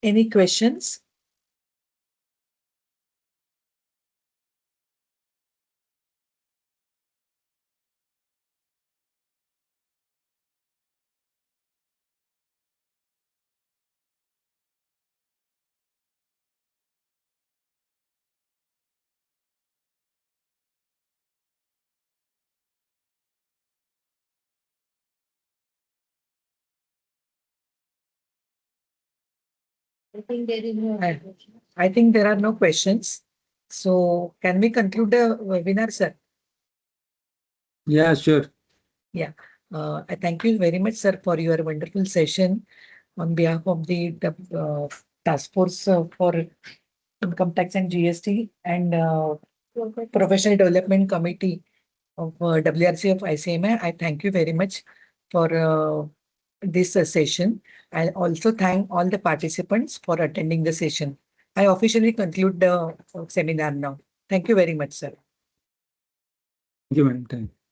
Any questions? I think there are no questions. So can we conclude the webinar, sir? Yeah, sure. I thank you very much, sir, for your wonderful session on behalf of the Task Force for Income Tax and GST and Professional Development Committee of WRC of ICMI. I thank you very much for this session. I also thank all the participants for attending the session. I officially conclude the seminar now. Thank you very much, sir. Thank you, ma'am. Thank you.